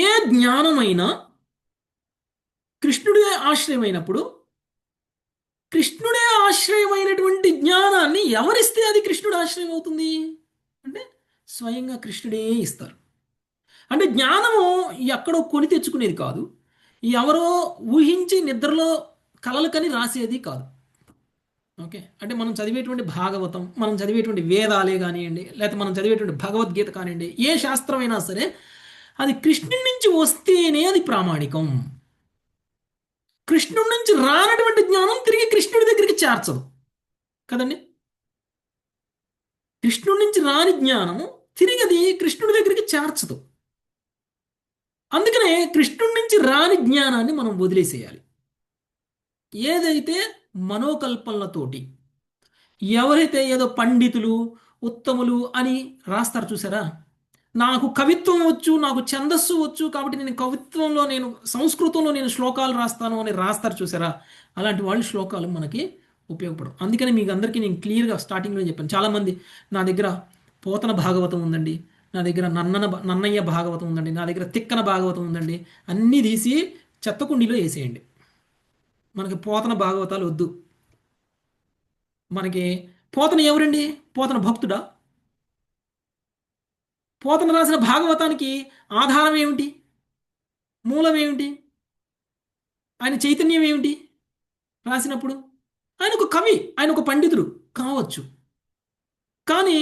S1: ఏ జ్ఞానమైనా కృష్ణుడే ఆశ్రయమైనప్పుడు కృష్ణుడే ఆశ్రయమైనటువంటి జ్ఞానాన్ని ఎవరిస్తే అది కృష్ణుడు ఆశ్రయం అవుతుంది అంటే స్వయంగా కృష్ణుడే ఇస్తారు. అంటే జ్ఞానము ఎక్కడో కొని తెచ్చుకునేది కాదు, ఎవరో ఊహించి నిద్రలో కలలు కని రాసేది కాదు. ఓకే. అంటే మనం చదివేటువంటి భాగవతం, మనం చదివేటువంటి వేదాలే కానివ్వండి, లేకపోతే మనం చదివేటువంటి భగవద్గీత కానివ్వండి, ఏ శాస్త్రమైనా సరే అది కృష్ణుడి నుంచి వస్తేనే అది ప్రామాణికం. కృష్ణుడి నుంచి రానటువంటి జ్ఞానం తిరిగి కృష్ణుడి దగ్గరికి చేర్చదు కదండి. కృష్ణుడి నుంచి రాని జ్ఞానము తిరిగి అది కృష్ణుడి దగ్గరికి చేర్చదు. అందుకనే కృష్ణుడి నుంచి రాని జ్ఞానాన్ని మనం వదిలేసేయాలి. ఏదైతే మనోకల్పనలతోటి ఎవరైతే ఏదో పండితులు ఉత్తములు అని రాస్తారు చూసారా, నాకు కవిత్వం వచ్చు, నాకు ఛందస్సు వచ్చు, కాబట్టి నేను కవిత్వంలో, నేను సంస్కృతంలో నేను శ్లోకాలు రాస్తాను అని రాస్తారు చూసారా, అలాంటి వాళ్ళ శ్లోకాలు మనకి ఉపయోగపడవు. అందుకని మీకు అందరికీ నేను క్లియర్గా స్టార్టింగ్లో చెప్పాను. చాలామంది నా దగ్గర పోతన భాగవతం ఉందండి, నా దగ్గర నన్నయ్య భాగవతం ఉందండి, నా దగ్గర తిక్కన భాగవతం ఉందండి, అన్నీ తీసి చెత్తకుండీలో వేసేయండి. మనకి పోతన భాగవతాలు వద్దు. మనకి పోతన ఎవరండి? పోతన భక్తుడా? పోతన రాసిన భాగవతానికి ఆధారం ఏమిటి? మూలం ఏమిటి? ఆయన చైతన్యం ఏమిటి రాసినప్పుడు? ఆయన ఒక కవి, ఆయన ఒక పండితుడు కావచ్చు, కానీ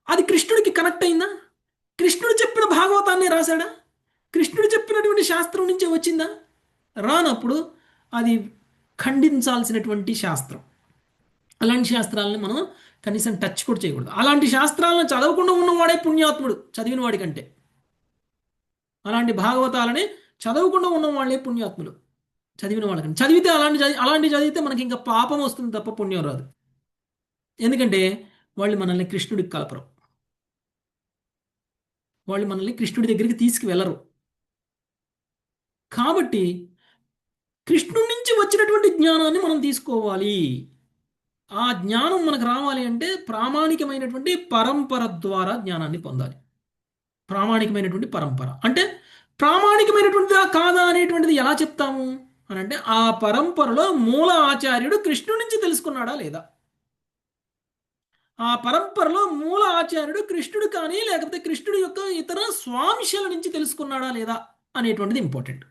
S1: అది కృష్ణుడికి కనెక్ట్ అయిందా? కృష్ణుడు చెప్పిన భాగవతాన్ని రాశాడా? కృష్ణుడు చెప్పినటువంటి శాస్త్రం నుంచే వచ్చిందా? రానప్పుడు అది ఖండించాల్సినటువంటి శాస్త్రం. అలాంటి శాస్త్రాలను మనం కనీసం టచ్ కూడా చేయకూడదు. అలాంటి శాస్త్రాలను చదవకుండా ఉన్నవాడే పుణ్యాత్ముడు చదివిన వాడి కంటే. అలాంటి భాగవతాలని చదవకుండా ఉన్నవాళ్ళే పుణ్యాత్ములు చదివిన వాళ్ళకంటే. చదివితే అలాంటి చదివితే మనకి ఇంకా పాపం వస్తుంది తప్ప పుణ్యం రాదు. ఎందుకంటే వాళ్ళు మనల్ని కృష్ణుడికి కలపరు, వాళ్ళు మనల్ని కృష్ణుడి దగ్గరికి తీసుకువెళ్ళరు. కాబట్టి కృష్ణుడి నుంచి వచ్చినటువంటి జ్ఞానాన్ని మనం తీసుకోవాలి. ఆ జ్ఞానం మనకు రావాలి అంటే ప్రామాణికమైనటువంటి పరంపర ద్వారా జ్ఞానాన్ని పొందాలి. ప్రామాణికమైనటువంటి పరంపర అంటే ప్రామాణికమైనటువంటిదా కాదా అనేటువంటిది ఎలా చెప్తాము అని అంటే, ఆ పరంపరలో మూల ఆచార్యుడు కృష్ణుడి నుంచి తెలుసుకున్నాడా లేదా, ఆ పరంపరలో మూల ఆచార్యుడు కృష్ణుడు కానీ లేకపోతే కృష్ణుడి యొక్క ఇతర స్వాంశాల నుంచి తెలుసుకున్నాడా లేదా అనేటువంటిది ఇంపార్టెంట్.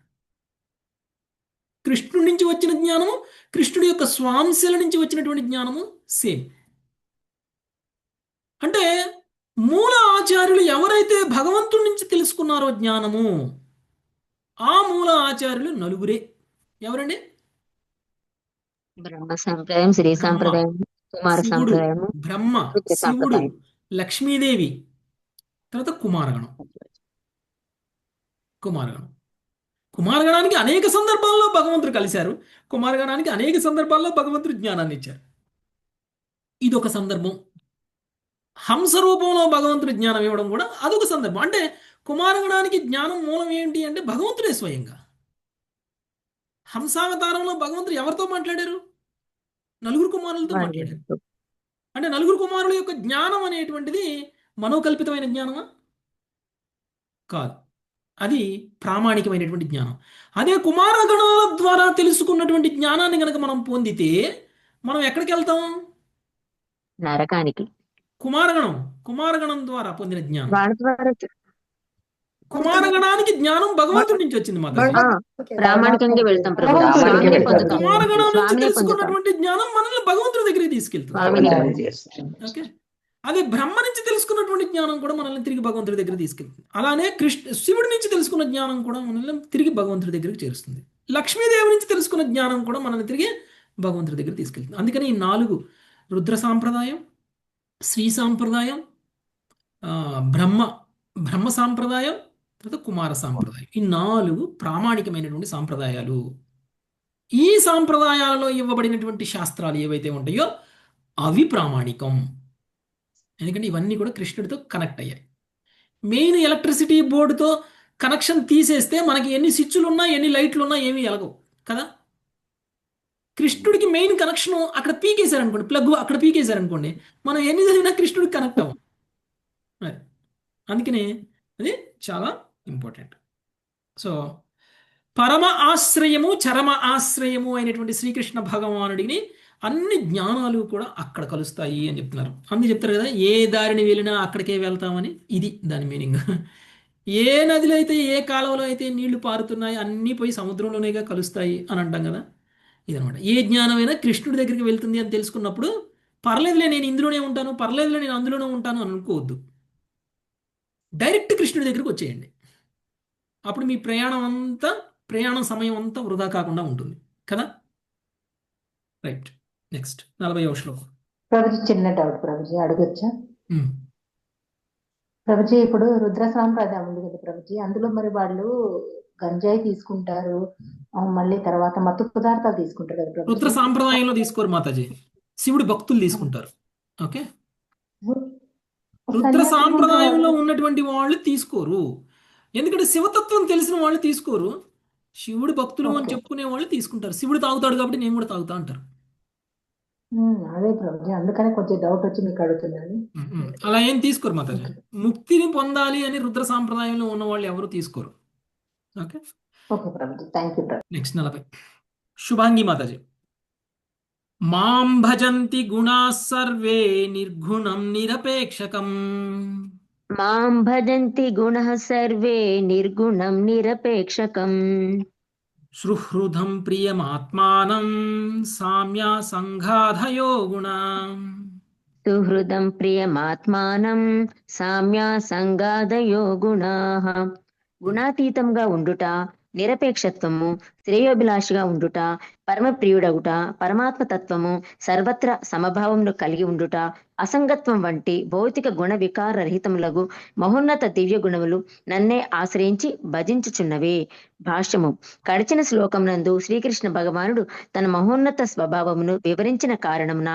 S1: కృష్ణుడి నుంచి వచ్చిన జ్ఞానము, కృష్ణుడి యొక్క స్వాంశాల నుంచి వచ్చినటువంటి జ్ఞానము సేమ్. అంటే మూల ఆచార్యులు ఎవరైతే భగవంతుడి నుంచి తెలుసుకున్నారో జ్ఞానము, ఆ మూల ఆచార్యులు నలుగురే. ఎవరండి?
S6: బ్రహ్మ సంప్రదాయం, శ్రీ
S1: బ్రహ్మ,
S6: సంప్రదాయం, కుమార
S1: శివుడు,
S6: సంప్రదాయము,
S1: బ్రహ్మ,
S6: రుద్ర
S1: శివుడు,
S6: సంప్రదాయం.
S1: లక్ష్మీదేవి, తర్వాత కుమారగణం. కుమారగణానికి అనేక సందర్భాల్లో భగవంతుడు కలిశారు. కుమారగణానికి అనేక సందర్భాల్లో భగవంతుడు జ్ఞానాన్ని ఇచ్చారు. ఇదొక సందర్భం. హంస రూపంలో భగవంతుడి జ్ఞానం ఇవ్వడం కూడా అదొక సందర్భం. అంటే కుమారగణానికి జ్ఞానం మూలం ఏంటి అంటే భగవంతుడే స్వయంగా. హంసావతారంలో భగవంతుడు ఎవరితో మాట్లాడారు? నలుగురు కుమారులతో మాట్లాడారు. అంటే నలుగురు కుమారుల యొక్క జ్ఞానం అనేటువంటిది మనోకల్పితమైన జ్ఞానమా? కాదు, అది ప్రామాణికమైనటువంటి జ్ఞానం. అదే కుమారగణాల ద్వారా తెలుసుకున్నటువంటి జ్ఞానాన్ని కనుక మనం పొందితే మనం ఎక్కడికి వెళ్తాం?
S6: నరకానికి.
S1: కుమారగణం ద్వారా పొందిన జ్ఞానం,
S6: వాడి ద్వారా
S1: కుమారగణానికి జ్ఞానం భగవంతుడి నుంచి వచ్చింది మాత్రమే.
S6: ప్రామాణికంగా వెళ్తాం ప్రభు. స్వామినే పొందుతాం.
S1: కుమారగణం నుంచి
S6: స్వామినే పొందుతాం.
S1: తెలుసుకున్నటువంటి జ్ఞానం మనల్ని భగవంతుడి దగ్గరికి తీసుకెళ్తుంది.
S6: స్వామిని
S1: ఓకే. అదే బ్రహ్మ నుంచి తెలుసుకున్నటువంటి జ్ఞానం కూడా మనల్ని తిరిగి భగవంతుడి దగ్గర తీసుకెళ్తుంది. అలానే శివుడి నుంచి తెలుసుకున్న జ్ఞానం కూడా మనల్ని తిరిగి భగవంతుడి దగ్గరికి చేరుస్తుంది. లక్ష్మీదేవి నుంచి తెలుసుకున్న జ్ఞానం కూడా మనల్ని తిరిగి భగవంతుడి దగ్గర తీసుకెళ్తుంది. అందుకని ఈ 4 రుద్ర సాంప్రదాయం, శ్రీ సాంప్రదాయం, బ్రహ్మ సాంప్రదాయం, తర్వాత కుమార సాంప్రదాయం, ఈ 4 ప్రామాణికమైనటువంటి సాంప్రదాయాలు. ఈ సాంప్రదాయాలలో ఇవ్వబడినటువంటి శాస్త్రాలు ఏవైతే ఉంటాయో అవి ప్రామాణికం. ఎందుకంటే ఇవన్నీ కూడా కృష్ణుడితో కనెక్ట్ అయ్యాయి. మెయిన్ ఎలక్ట్రిసిటీ బోర్డుతో కనెక్షన్ తీసేస్తే మనకి ఎన్ని స్విచ్లు ఉన్నా ఎన్ని లైట్లు ఉన్నా ఏమీ ఎలగవు కదా. కృష్ణుడికి మెయిన్ కనెక్షన్ అక్కడ పీకేశారనుకోండి, ప్లగ్ అక్కడ పీకేశారనుకోండి, మనం ఎన్ని చదివినా కృష్ణుడికి కనెక్ట్ అవ్వం. మరి అందుకనే అది చాలా ఇంపార్టెంట్. సో పరమ ఆశ్రయము చరమ ఆశ్రయము అయినటువంటి శ్రీకృష్ణ భగవానుడిని అన్ని జ్ఞానాలు కూడా అక్కడ కలుస్తాయి అని చెప్తున్నారు. అందుకే చెప్తారు కదా, ఏ దారిని వెళ్ళినా అక్కడికే వెళ్తామని. ఇది దాని మీనింగ్. ఏ నదిలో అయితే ఏ కాలువలో అయితే నీళ్లు పారుతున్నాయి అన్నీ పోయి సముద్రంలోనేగా కలుస్తాయి అని అంటాం కదా. ఇదనమాట. ఏ జ్ఞానమైనా కృష్ణుడి దగ్గరికి వెళ్తుంది అని తెలుసుకున్నప్పుడు పర్లేదులే నేను ఇందులోనే ఉంటాను, పర్లేదులే నేను అందులోనే ఉంటాను అని అనుకోవద్దు. డైరెక్ట్ కృష్ణుడి దగ్గరికి వచ్చేయండి. అప్పుడు మీ ప్రయాణం సమయం అంతా వృధా కాకుండా ఉంటుంది కదా. రైట్. నెక్స్ట్ 40వ శ్లోకం.
S8: ప్రభుజీ చిన్న డౌట్ ప్రభుజీ అడగొచ్చా?
S1: ఉమ్.
S8: ప్రభుజీ ఇప్పుడు రుద్ర సాంప్రదాయం ఉంది కదా ప్రభుజీ, అందులో మరి వాళ్ళు గంజాయి తీసుకుంటారు, మళ్ళీ తర్వాత మత్తు పదార్థాలు తీసుకుంటారు కదా
S1: రుద్ర
S8: ప్రభుజీ.
S1: సాంప్రదాయంలో తీసుకోరు మాతాజీ, శివుడి భక్తులు తీసుకుంటారు. ఓకే, రుద్ర
S8: సన్యాసులు
S1: సాంప్రదాయంలో
S8: ఉంటారు.
S1: ఉన్నటువంటి వాళ్ళు తీసుకోరు. ఎందుకంటే శివతత్వం తెలిసిన వాళ్ళు తీసుకోరు. శివుడి భక్తులు అని
S8: ఓకే.
S1: చెప్పుకునే వాళ్ళు తీసుకుంటారు. శివుడు తాగుతాడు కాబట్టి నేను కూడా తాగుతా అంటారు.
S8: అదే ప్రభుజీ, అందుకనే కొంచెం డౌట్ వచ్చి మీకు అడుగుతున్నాను.
S1: అలా ఏం తీసుకోరు మాతాజీ.
S8: ఓకే.
S1: ముక్తిని పొందాలి అని రుద్ర సాంప్రదాయంలో ఉన్న వాళ్ళు ఎవరు తీసుకోరు. Okay,
S8: okay Prabhuji, thank you Prabhuji.
S1: Next 40. Shubhangi Mataji. మాం భజంతి గుణా సర్వే నిర్గుణం నిరపేక్షకం
S6: మాం భజంతి గుణః సర్వే నిర్గుణం నిరపేక్షకం
S1: సుహృదం ప్రియమాత్మానం సామ్యా సంఘాధయో గుణా.
S6: సుహృదం ప్రియమాత్మానం సామ్యా సంగాదయో గుణాః. గుణాతీతంగా ఉండుట, నిరపేక్షత్వము, శ్రేయోభిలాషిగా ఉండుట, పరమప్రియుడగుట, పరమాత్మ తత్వము, సర్వత్ర సమభావమును కలిగి ఉండుట, అసంగత్వం వంటి భౌతిక గుణ వికార రహితములగు మహోన్నత దివ్య గుణములు నన్నే ఆశ్రయించి భజించుచున్నవే. భాష్యము. గడిచిన శ్లోకమునందు శ్రీకృష్ణ భగవానుడు తన మహోన్నత స్వభావమును వివరించిన కారణమున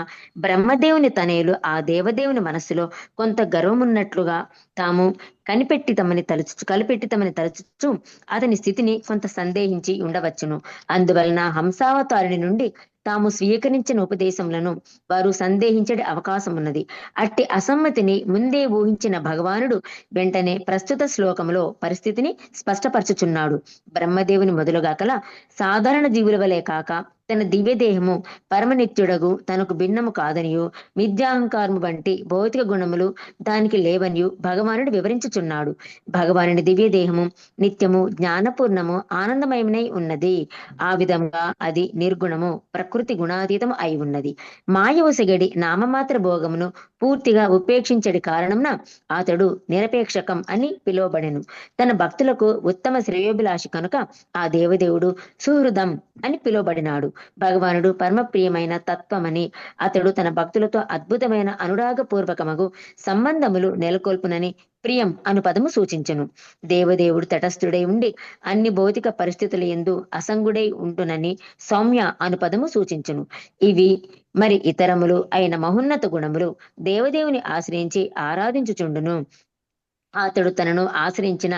S6: బ్రహ్మదేవుని తనయులు ఆ దేవదేవుని మనస్సులో కొంత గర్వమున్నట్లుగా తాము కనిపెట్టితమని తలచుచు అతని స్థితిని కొంత సందేహించి ఉండవచ్చును. అందువలన హంసావతారుని నుండి తాము స్వీకరించిన ఉపదేశములను వారు సందేహించే అవకాశం ఉన్నది. అట్టి అసమ్మతిని ముందే ఊహించిన భగవానుడు వెంటనే ప్రస్తుత శ్లోకములో పరిస్థితిని స్పష్టపరచుచున్నాడు. బ్రహ్మదేవుని మొదలుగా కల సాధారణ జీవుల వలె కాక తన దివ్యదేహము పరమనిత్యుడగు తనకు భిన్నము కాదనియు, మిథ్యాహంకారము వంటి భౌతిక గుణములు దానికి లేవనియు భగవానుడు వివరించుచున్నాడు. భగవానుడి దివ్యదేహము నిత్యము జ్ఞానపూర్ణము ఆనందమయమై ఉన్నది. ఆ విధంగా అది నిర్గుణము ప్రకృతి గుణాతీతము అయి ఉన్నది. మాయ ఒసగడి నామమాత్ర భోగమును పూర్తిగా ఉపేక్షించడి కారణమున అతడు నిరపేక్షకం అని పిలువబడెను. తన భక్తులకు ఉత్తమ శ్రేయోభిలాషి కనుక ఆ దేవదేవుడు సుహృదం అని పిలువబడినాడు. భగవానుడు పరమప్రియమైన తత్వమని, అతడు తన భక్తులతో అద్భుతమైన అనురాగపూర్వకమగు సంబంధములు నెలకొల్పునని ప్రియం అను పదము సూచించును. దేవదేవుడు తటస్థుడై ఉండి అన్ని భౌతిక పరిస్థితుల యందు అసంగుడై ఉంటునని సౌమ్య అను పదము సూచించును. ఇవి మరి ఇతరములు అయిన మహోన్నత గుణములు దేవదేవుని ఆశ్రయించి ఆరాధించుచుండును. అతడు తనను ఆశ్రయించిన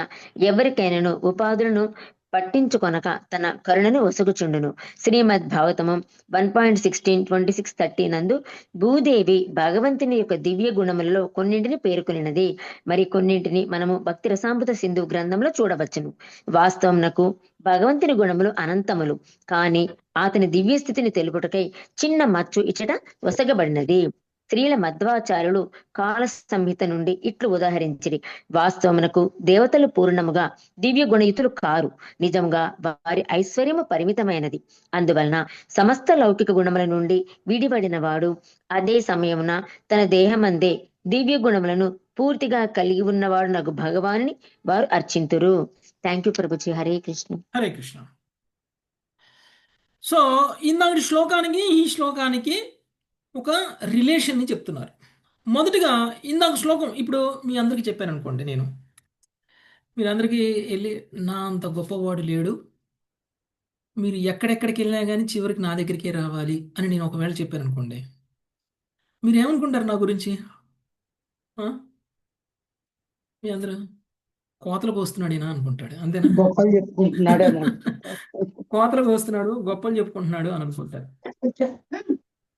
S6: ఎవరికైనాను ఉపాధులను పట్టించుకొనక తన కరుణను ఒసగుచుండును. శ్రీమద్ భాగవతమం 1.16:26-30 నందు భూదేవి భగవంతుని యొక్క దివ్య గుణములలో కొన్నింటిని పేర్కొనినది. మరి కొన్నింటిని మనము భక్తి రసామృత సింధు గ్రంథంలో చూడవచ్చును. వాస్తవమునకు భగవంతుని గుణములు అనంతములు, కాని అతని దివ్య స్థితిని తెలుపుటకై చిన్న మచ్చు ఇచ్చట ఒసగబడినది. శ్రీల మధ్వాచార్యులు కాల సంహిత నుండి ఇట్లు ఉదాహరించిరి. వాస్తవమునకు దేవతలు పూర్ణముగా దివ్య గుణయుతులు కారు. నిజంగా వారి ఐశ్వర్యము పరిమితమైనది. అందువలన సమస్త లౌకిక గుణముల నుండి విడిపడిన వాడు అదే సమయమున తన దేహమందే దివ్య గుణములను పూర్తిగా కలిగి ఉన్నవాడు నాకు భగవానుని వారు అర్చింతురు. Thank you Prabhuji. Hare Krishna.
S1: Hare Krishna. So ఇందాక శ్లోకానికి ఈ శ్లోకానికి ఒక రిలేషన్ని చెప్తున్నారు. మొదటిగా ఇందాక శ్లోకం ఇప్పుడు మీ అందరికీ చెప్పాను అనుకోండి, నేను మీరందరికీ వెళ్ళి నా అంత గొప్పవాడు లేడు, మీరు ఎక్కడెక్కడికి వెళ్ళినా కానీ చివరికి నా దగ్గరికే రావాలి అని నేను ఒకవేళ చెప్పాను అనుకోండి, మీరు ఏమనుకుంటారు నా గురించి? మీ అందరూ కోతలకు వస్తున్నాడు ఈయన అనుకుంటాడు, అంతేనా?
S4: గొప్పలు చెప్పుకుంటున్నాడు
S1: కోతలకు వస్తున్నాడు, గొప్పలు చెప్పుకుంటున్నాడు అని అనుకుంటారు.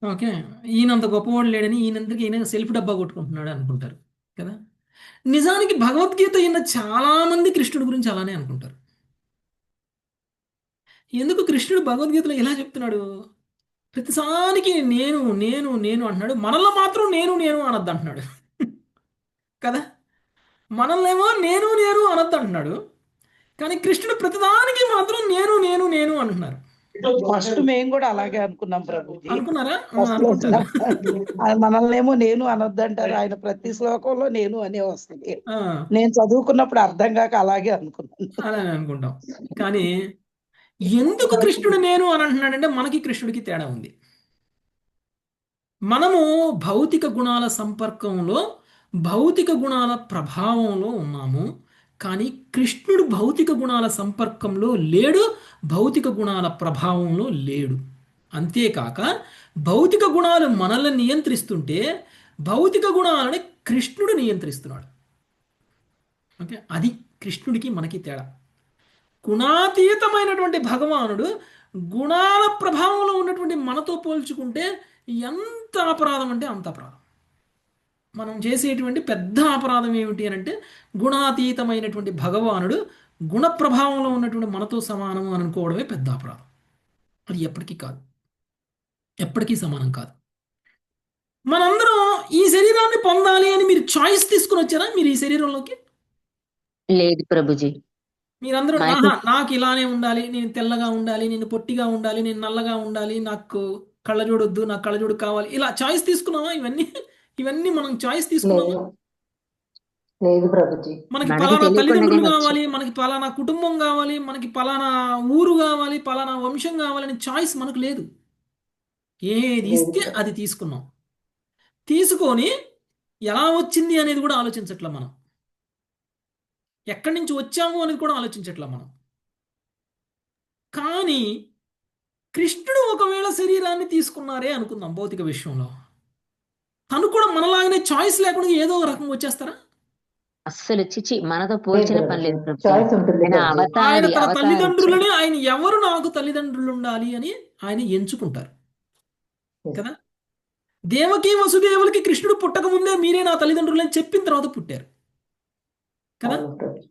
S1: ఓకే, ఈయనంత గొప్పవాడు లేడని ఈయనంతకి ఈయన సెల్ఫ్ డబ్బా కొట్టుకుంటున్నాడు అనుకుంటారు కదా. నిజానికి భగవద్గీత విన్న చాలా మంది కృష్ణుడి గురించి అలానే అనుకుంటారు. ఎందుకు కృష్ణుడు భగవద్గీతలో ఇలా చెప్తున్నాడు? ప్రతిసారికి నేను నేను నేను అంటున్నాడు, మనలో మాత్రం నేను నేను అనొద్దు అంటున్నాడు కదా. మనల్నేమో నేను నేను అనొద్దు అంటున్నాడు, కానీ కృష్ణుడు ప్రతిదానికి మాత్రం నేను నేను నేను అంటున్నారు.
S4: ఫస్ట్ మేము కూడా అలాగే అనుకున్నాం ప్రభుజీ.
S1: అనుకున్నారా?
S4: ఫస్ట్ లో
S1: అనుకుంటారు.
S4: మనల్నేమో నేను అనొద్దంటారు, ఆయన ప్రతి శ్లోకంలో నేను అనే వస్తుంది.
S1: ఆ,
S4: నేను చదువుకున్నప్పుడు అర్థం కాక అలాగే అనుకున్నాను.
S1: అలానే అనుకుంటాం. కానీ ఎందుకు కృష్ణుడు నేను అని అంటున్నాడంటే మనకి కృష్ణుడికి తేడా ఉంది. మనము భౌతిక గుణాల సంపర్కంలో, భౌతిక గుణాల ప్రభావంలో ఉన్నాము. కానీ కృష్ణుడు భౌతిక గుణాల సంపర్కంలో లేడు, భౌతిక గుణాల ప్రభావంలో లేడు. అంతేకాక భౌతిక గుణాలు మనల్ని నియంత్రిస్తుంటే భౌతిక గుణాలని కృష్ణుడు నియంత్రిస్తున్నాడు. ఓకే, అది కృష్ణుడికి మనకి తేడా. గుణాతీతమైనటువంటి భగవానుడు గుణాల ప్రభావంలో ఉన్నటువంటి మనతో పోల్చుకుంటే ఎంత అపరాధం అంటే అంత అపరాధం. మనం చేసేటువంటి పెద్ద అపరాధం ఏమిటి అని అంటే, గుణాతీతమైనటువంటి భగవానుడు గుణ ప్రభావంలో ఉన్నటువంటి మనతో సమానం అని అనుకోవడమే పెద్ద అపరాధం. అది ఎప్పటికీ కాదు, ఎప్పటికీ సమానం కాదు. మనందరం ఈ శరీరాన్ని పొందాలి అని మీరు చాయిస్ తీసుకుని వచ్చారా? మీరు ఈ శరీరంలోకి
S6: లేదు ప్రభుజీ.
S1: మీరందరూ
S6: నాకు
S1: నాకు ఇలానే ఉండాలి, నేను తెల్లగా ఉండాలి, నేను పొట్టిగా ఉండాలి, నేను నల్లగా ఉండాలి, నాకు కళ్ళజోడు వద్దు, నాకు కళ్ళజోడు కావాలి, ఇలా చాయిస్ తీసుకున్నావా? ఇవన్నీ మనం చాయిస్ తీసుకున్నామా?
S8: లేదు లేదు ప్రభుజీ.
S1: మనకి
S6: మనకి
S1: పలానా
S6: తెలియకుండానే
S1: తల్లిదండ్రులు
S6: వచ్చు.
S1: కావాలి, మనకి పలానా కుటుంబం కావాలి, మనకి పలానా ఊరు కావాలి, పలానా వంశం కావాలని చాయిస్ మనకు లేదు. ఏది ఇస్తే అది తీసుకున్నాం. తీసుకొని ఎలా వచ్చింది అనేది కూడా ఆలోచించట్లా మనం. ఎక్కడి నుంచి వచ్చాము అనేది కూడా ఆలోచించట్లా మనం. కానీ కృష్ణుడు ఒకవేళ శరీరాన్ని తీసుకున్నారే అనుకుందాం భౌతిక విషయంలో, తను కూడా మనలాగానే చాయిస్ లేకుండా ఏదో ఒక రకంగా వచ్చేస్తారా?
S6: అస్సలు చిచి మనతో పోల్చిన పని లేదు ప్రభుజీ.
S8: చాయిస్ ఉంటుంది
S6: ఆయన
S8: ప్రభుజీ.
S1: ఆయన
S6: అవతారి
S1: తన
S6: అవతారి
S1: తల్లిదండ్రులని, ఆయన ఎవరు నాకు తల్లిదండ్రులు ఉండాలి అని ఆయన ఎంచుకుంటారు కదా. దేవకి వసుదేవులకి కృష్ణుడు పుట్టక ముందే మీరే నా తల్లిదండ్రులు అని చెప్పిన తర్వాత పుట్టారు కదా.
S8: అవును ప్రభుజీ.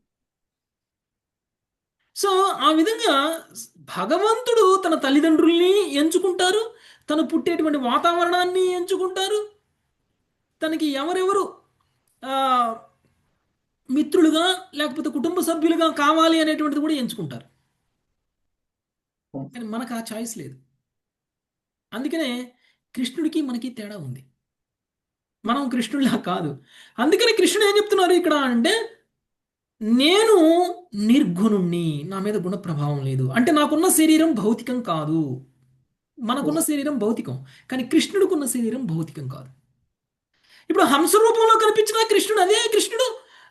S1: సో ఆ విధంగా భగవంతుడు తన తల్లిదండ్రుల్ని ఎంచుకుంటారు, తను పుట్టేటువంటి వాతావరణాన్ని ఎంచుకుంటారు, తనకి ఎవరెవరు ఆ, మిత్రులుగా లేకపోతే కుటుంబ సభ్యులుగా కావాలి అనేటువంటిది కూడా ఎంచుకుంటారు. కానీ మనకు ఆ చాయిస్ లేదు. అందుకనే కృష్ణుడికి మనకి తేడా ఉంది. మనం కృష్ణుడిలా కాదు. అందుకని కృష్ణుడు ఏం చెప్తున్నారు ఇక్కడ అంటే, నేను నిర్గుణుణ్ణి, నా మీద గుణ ప్రభావం లేదు. అంటే నాకున్న శరీరం భౌతికం కాదు. మనకున్న శరీరం భౌతికం, కానీ కృష్ణుడికున్న శరీరం భౌతికం కాదు. ఇప్పుడు హంస రూపంలో కనిపించిన కృష్ణుడు అదే కృష్ణుడు,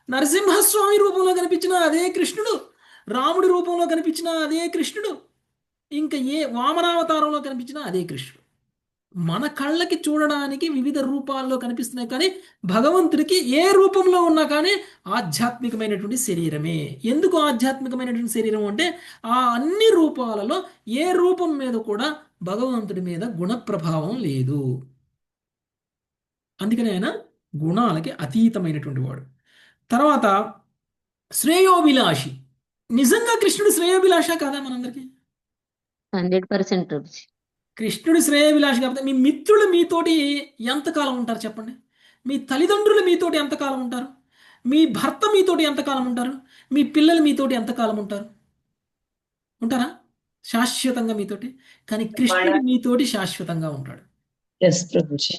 S1: నరసింహస్వామి రూపంలో కనిపించిన అదే కృష్ణుడు, రాముడి రూపంలో కనిపించిన అదే కృష్ణుడు, ఇంకా ఏ వామనావతారంలో కనిపించినా అదే కృష్ణుడు. మన కళ్ళకి చూడడానికి వివిధ రూపాల్లో కనిపిస్తున్నాయి, కానీ భగవంతుడికి ఏ రూపంలో ఉన్నా కానీ ఆధ్యాత్మికమైనటువంటి శరీరమే. ఎందుకు ఆధ్యాత్మికమైనటువంటి శరీరం అంటే, ఆ అన్ని రూపాలలో ఏ రూపం మీద కూడా భగవంతుడి మీద గుణ ప్రభావం లేదు. అందుకని ఆయన గుణాలకి అతీతమైనటువంటి వాడు. తర్వాత శ్రేయోభిలాషి. నిజంగా కృష్ణుడు శ్రేయోభిలాష కాదా మనందరికీ?
S6: 100% ప్రభుజీ.
S1: కృష్ణుడు శ్రేయోభిలాషి కాకపోతే మీ మిత్రులు మీతోటి ఎంతకాలం ఉంటారు చెప్పండి? మీ తల్లిదండ్రులు మీతోటి ఎంతకాలం ఉంటారు? మీ భర్త మీతోటి ఎంతకాలం ఉంటారు? మీ పిల్లలు మీతోటి ఎంతకాలం ఉంటారు? ఉంటారా శాశ్వతంగా మీతోటి? కానీ కృష్ణుడు మీతోటి శాశ్వతంగా ఉంటాడు.
S4: ఎస్ ప్రభుజీ.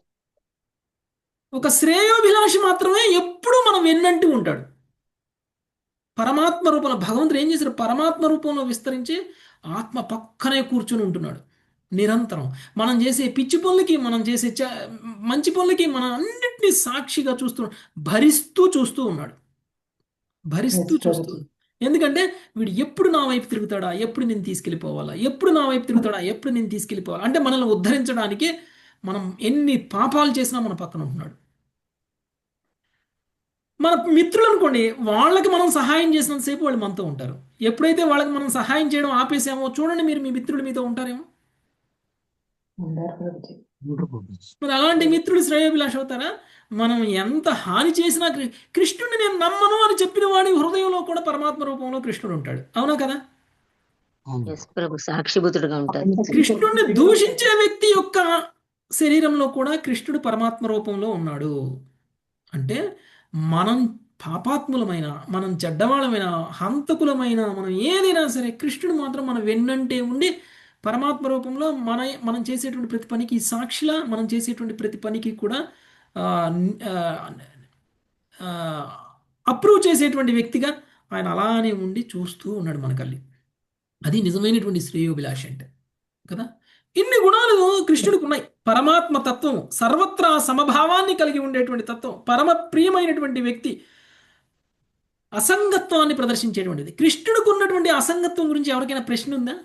S1: ఒక శ్రేయోభిలాషి మాత్రమే ఎప్పుడూ మనం వెన్నంటి ఉంటాడు. పరమాత్మ రూపంలో భగవంతుడు ఏం చేశారు? పరమాత్మ రూపంలో విస్తరించి ఆత్మ పక్కనే కూర్చుని ఉంటున్నాడు నిరంతరం. మనం చేసే పిచ్చి పనులకి, మనం చేసే మంచి పనులకి మనం అన్నిటినీ సాక్షిగా భరిస్తూ చూస్తూ ఉన్నాడు. భరిస్తూ చూస్తూ. ఎందుకంటే వీడు ఎప్పుడు నా వైపు తిరుగుతాడా, ఎప్పుడు నేను తీసుకెళ్ళిపోవాలా, ఎప్పుడు నా వైపు తిరుగుతాడా, ఎప్పుడు నేను తీసుకెళ్ళిపోవాలా అంటే మనల్ని ఉద్ధరించడానికి మనం ఎన్ని పాపాలు చేసినా మన పక్కన ఉంటున్నాడు. మన మిత్రులు అనుకోండి, వాళ్ళకి మనం సహాయం చేసినంతసేపు వాళ్ళు మనతో ఉంటారు. ఎప్పుడైతే వాళ్ళకి మనం సహాయం చేయడం ఆపేసామో చూడండి, మీరు మీ మిత్రులు మీతో ఉంటారేమో.
S8: ఉండరు ప్రభుజీ.
S1: మరి అలాంటి మిత్రులు శ్రేయోభిలాష అవుతారా? మనం ఎంత హాని చేసినా కృష్ణుడిని నేను నమ్మను అని చెప్పిన వాడి హృదయంలో కూడా పరమాత్మ రూపంలో కృష్ణుడు ఉంటాడు. అవునా కదా?
S6: ఎస్ ప్రభు, సాక్షిభూతుడుగా ఉంటారు.
S1: కృష్ణుడిని దూషించే వ్యక్తి యొక్క శరీరంలో కూడా కృష్ణుడు పరమాత్మ రూపంలో ఉన్నాడు. అంటే మనం పాపాత్ములమైన, మనం చెడ్డవాళ్ళమైన, హంతకులమైన, మనం ఏదైనా సరే కృష్ణుడు మాత్రం మన వెన్నంటే ఉండి పరమాత్మ రూపంలో మనం చేసేటువంటి ప్రతి పనికి సాక్షిలా, మనం చేసేటువంటి ప్రతి పనికి కూడా అప్రూవ్ చేసేటువంటి వ్యక్తిగా ఆయన అలానే ఉండి చూస్తూ ఉన్నాడు మనకల్లి. అది నిజమైనటువంటి శ్రేయోభిలాష అంటే కదా. ఇన్ని గుణాలు కృష్ణుడికి ఉన్నాయి. పరమాత్మ తత్వం, సర్వత్రా సమభావాన్ని కలిగి ఉండేటువంటి తత్వం, పరమ ప్రియమైనటువంటి వ్యక్తి, అసంగత్వాన్ని ప్రదర్శించేటువంటిది. కృష్ణుడికి ఉన్నటువంటి అసంగత్వం గురించి ఎవరికైనా ప్రశ్న ఉందా?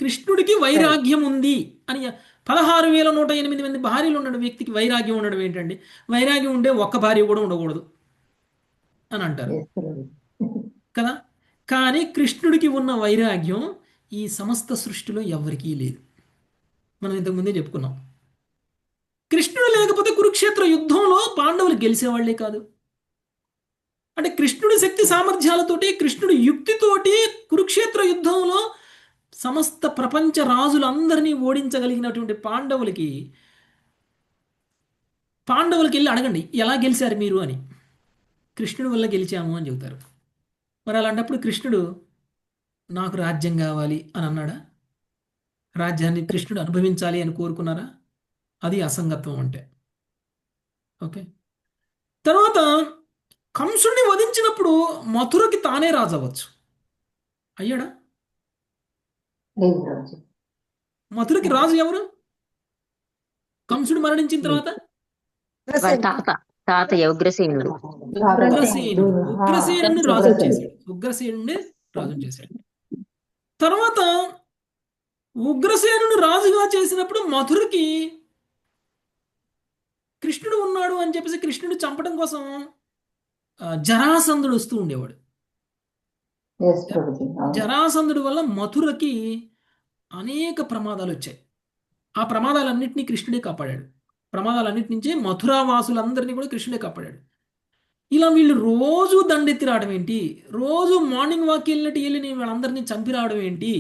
S1: కృష్ణుడికి వైరాగ్యం ఉంది అని 16,108 మంది భార్యలు ఉన్న వ్యక్తికి వైరాగ్యం ఉండడం ఏంటండి? వైరాగ్యం ఉంటే ఒక్క భార్య కూడా ఉండకూడదు అని అంటారు కదా. కానీ కృష్ణుడికి ఉన్న వైరాగ్యం ఈ సమస్త సృష్టిలో ఎవరికీ లేదు. మనం ఇంతకుముందే చెప్పుకున్నాం. కృష్ణుడు లేకపోతే కురుక్షేత్ర యుద్ధంలో పాండవులు గెలిచేవాళ్లే కాదు. అంటే కృష్ణుడి శక్తి సామర్థ్యాలతోటి, కృష్ణుడి యుక్తితోటి కురుక్షేత్ర యుద్ధంలో సమస్త ప్రపంచ రాజులందరినీ ఓడించగలిగినటువంటి పాండవులకి వెళ్ళి అడగండి ఎలా గెలిచారు మీరు అని. కృష్ణుడి వల్ల గెలిచాము అని చెబుతారు. మరి అలాంటప్పుడు కృష్ణుడు నాకు రాజ్యం కావాలి అని అన్నాడా? రాజ్యాన్ని కృష్ణుడు అనుభవించాలి అని కోరుకున్నారా? అది అసంగత్వం అంటే. ఓకే. తర్వాత కంసుడిని వధించినప్పుడు మథురకి తానే రాజు అవ్వచ్చు. అయ్యాడా? మథురకి రాజు ఎవరు? కంసుడు మరణించిన తర్వాత
S6: తాతయ్య ఉగ్రసేనుడు
S1: రాజు చేశాడు. ఉగ్రసేనుడే రాజు చేశాడు. తర్వాత ఉగ్రసేనుడు రాజుగా చేసినప్పుడు మథురకి కృష్ణుడు ఉన్నాడు అని చెప్పేసి కృష్ణుడు చంపడం కోసం జరాసంధుడు వస్తూ ఉండేవాడు. జరాసంధుడి వల్ల మథురకి అనేక ప్రమాదాలు వచ్చాయి. ఆ ప్రమాదాలన్నింటినీ కృష్ణుడే కాపాడాడు. ప్రమాదాలన్నిటి నుంచి మథురావాసులందరినీ కూడా కృష్ణుడే కాపాడాడు. ఇలా వీళ్ళు రోజు దండెత్తి రావడం ఏంటి, రోజు మార్నింగ్ వాక్ వెళ్ళి వాళ్ళందరినీ చంపి రావడం ఏంటి,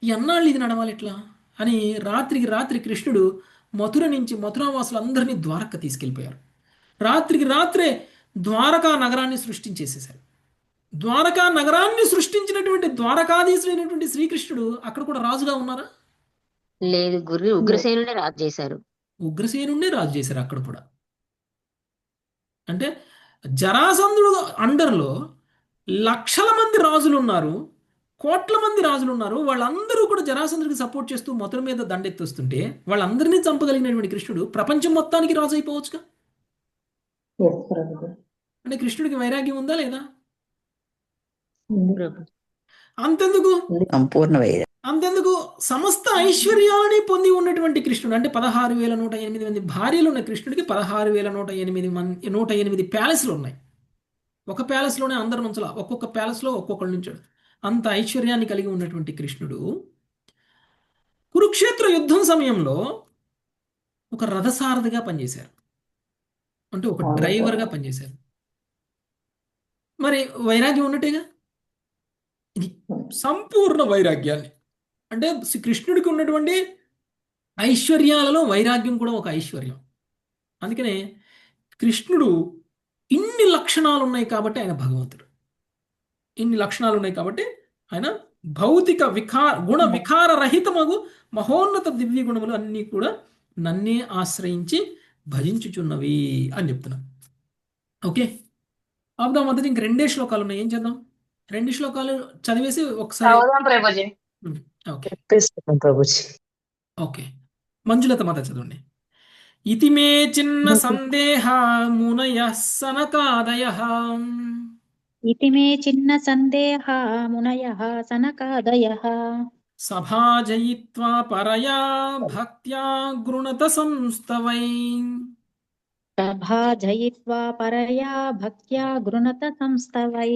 S1: ఎన్నాళ్ళు ఇది నడవాలి ఎట్లా అని రాత్రికి రాత్రి కృష్ణుడు మథుర నుంచి మథురావాసులందరినీ ద్వారక తీసుకెళ్ళిపోయారు. రాత్రికి రాత్రే ద్వారకా నగరాన్ని సృష్టించేసేశారు. ద్వారకా నగరాన్ని సృష్టించినటువంటి ద్వారకాధీశుడైనటువంటి శ్రీకృష్ణుడు అక్కడ కూడా రాజుగా ఉన్నారా?
S6: లేదు, ఉగ్రసేనుడే రాజు చేశారు.
S1: ఉగ్రసేనుడే రాజు చేశారు అక్కడ కూడా. అంటే జరాసంధుడు అండర్లో లక్షల మంది రాజులు ఉన్నారు, కోట్ల మంది రాజులు ఉన్నారు. వాళ్ళందరూ కూడా జరాసంధుడికి సపోర్ట్ చేస్తూ మథుర మీద దండెత్తొస్తుంటే వాళ్ళందరినీ చంపగలిగినటువంటి కృష్ణుడు ప్రపంచం మొత్తానికి రాజు అయిపోవచ్చుగా. అంటే కృష్ణుడికి వైరాగ్యం ఉందా లేదా? అంతెందుకు అంతెందుకు సమస్త ఐశ్వర్యాలని పొంది ఉన్నటువంటి కృష్ణుడు, అంటే 16,108 మంది భార్యలు ఉన్న కృష్ణుడికి 16,108 ప్యాలెస్లు ఉన్నాయి. ఒక ప్యాలెస్లోనే అందరు నుంచలా, ఒక్కొక్క ప్యాలెస్లో ఒక్కొక్కరు నుంచాడు. అంత ఐశ్వర్యాన్ని కలిగి ఉన్నటువంటి కృష్ణుడు కురుక్షేత్ర యుద్ధం సమయంలో ఒక రథసారథిగా పనిచేశారు. అంటే ఒక డ్రైవర్గా పనిచేశారు. మరి వైరాగ్యం ఉన్నట్టేగా. ఇది సంపూర్ణ వైరాగ్యాన్ని, అంటే కృష్ణుడికి ఉన్నటువంటి ఐశ్వర్యాలలో వైరాగ్యం కూడా ఒక ఐశ్వర్యం. అందుకనే కృష్ణుడు ఇన్ని లక్షణాలు ఉన్నాయి కాబట్టి ఆయన భగవంతుడు. ఇన్ని లక్షణాలు ఉన్నాయి కాబట్టి ఆయన భౌతిక గుణ వికార రహితమగు మహోన్నత దివ్య గుణములు అన్నీ కూడా నన్నే ఆశ్రయించి భజించుచున్నవి అని చెప్తున్నాను. ఓకే, ఆపుదాం. మొదటి ఇంక 2 శ్లోకాలు ఉన్నాయి. ఏం చేద్దాం? 2 శ్లోకాలు చదివేసి ఒకసారి. ఓకే, మంజులత మాత చదవండి. ఇతి మే చిన్న సందేహ మునయః సనకాదయః.
S9: ఇతి మే చిన్న సందేహ మునయః సనకాదయః.
S1: సభాజయిత్వా పరయా భక్త్యా గృణత సంస్తవై.
S9: సభాజయిత్వా పరయా భక్త్యా గృణత సంస్తవై.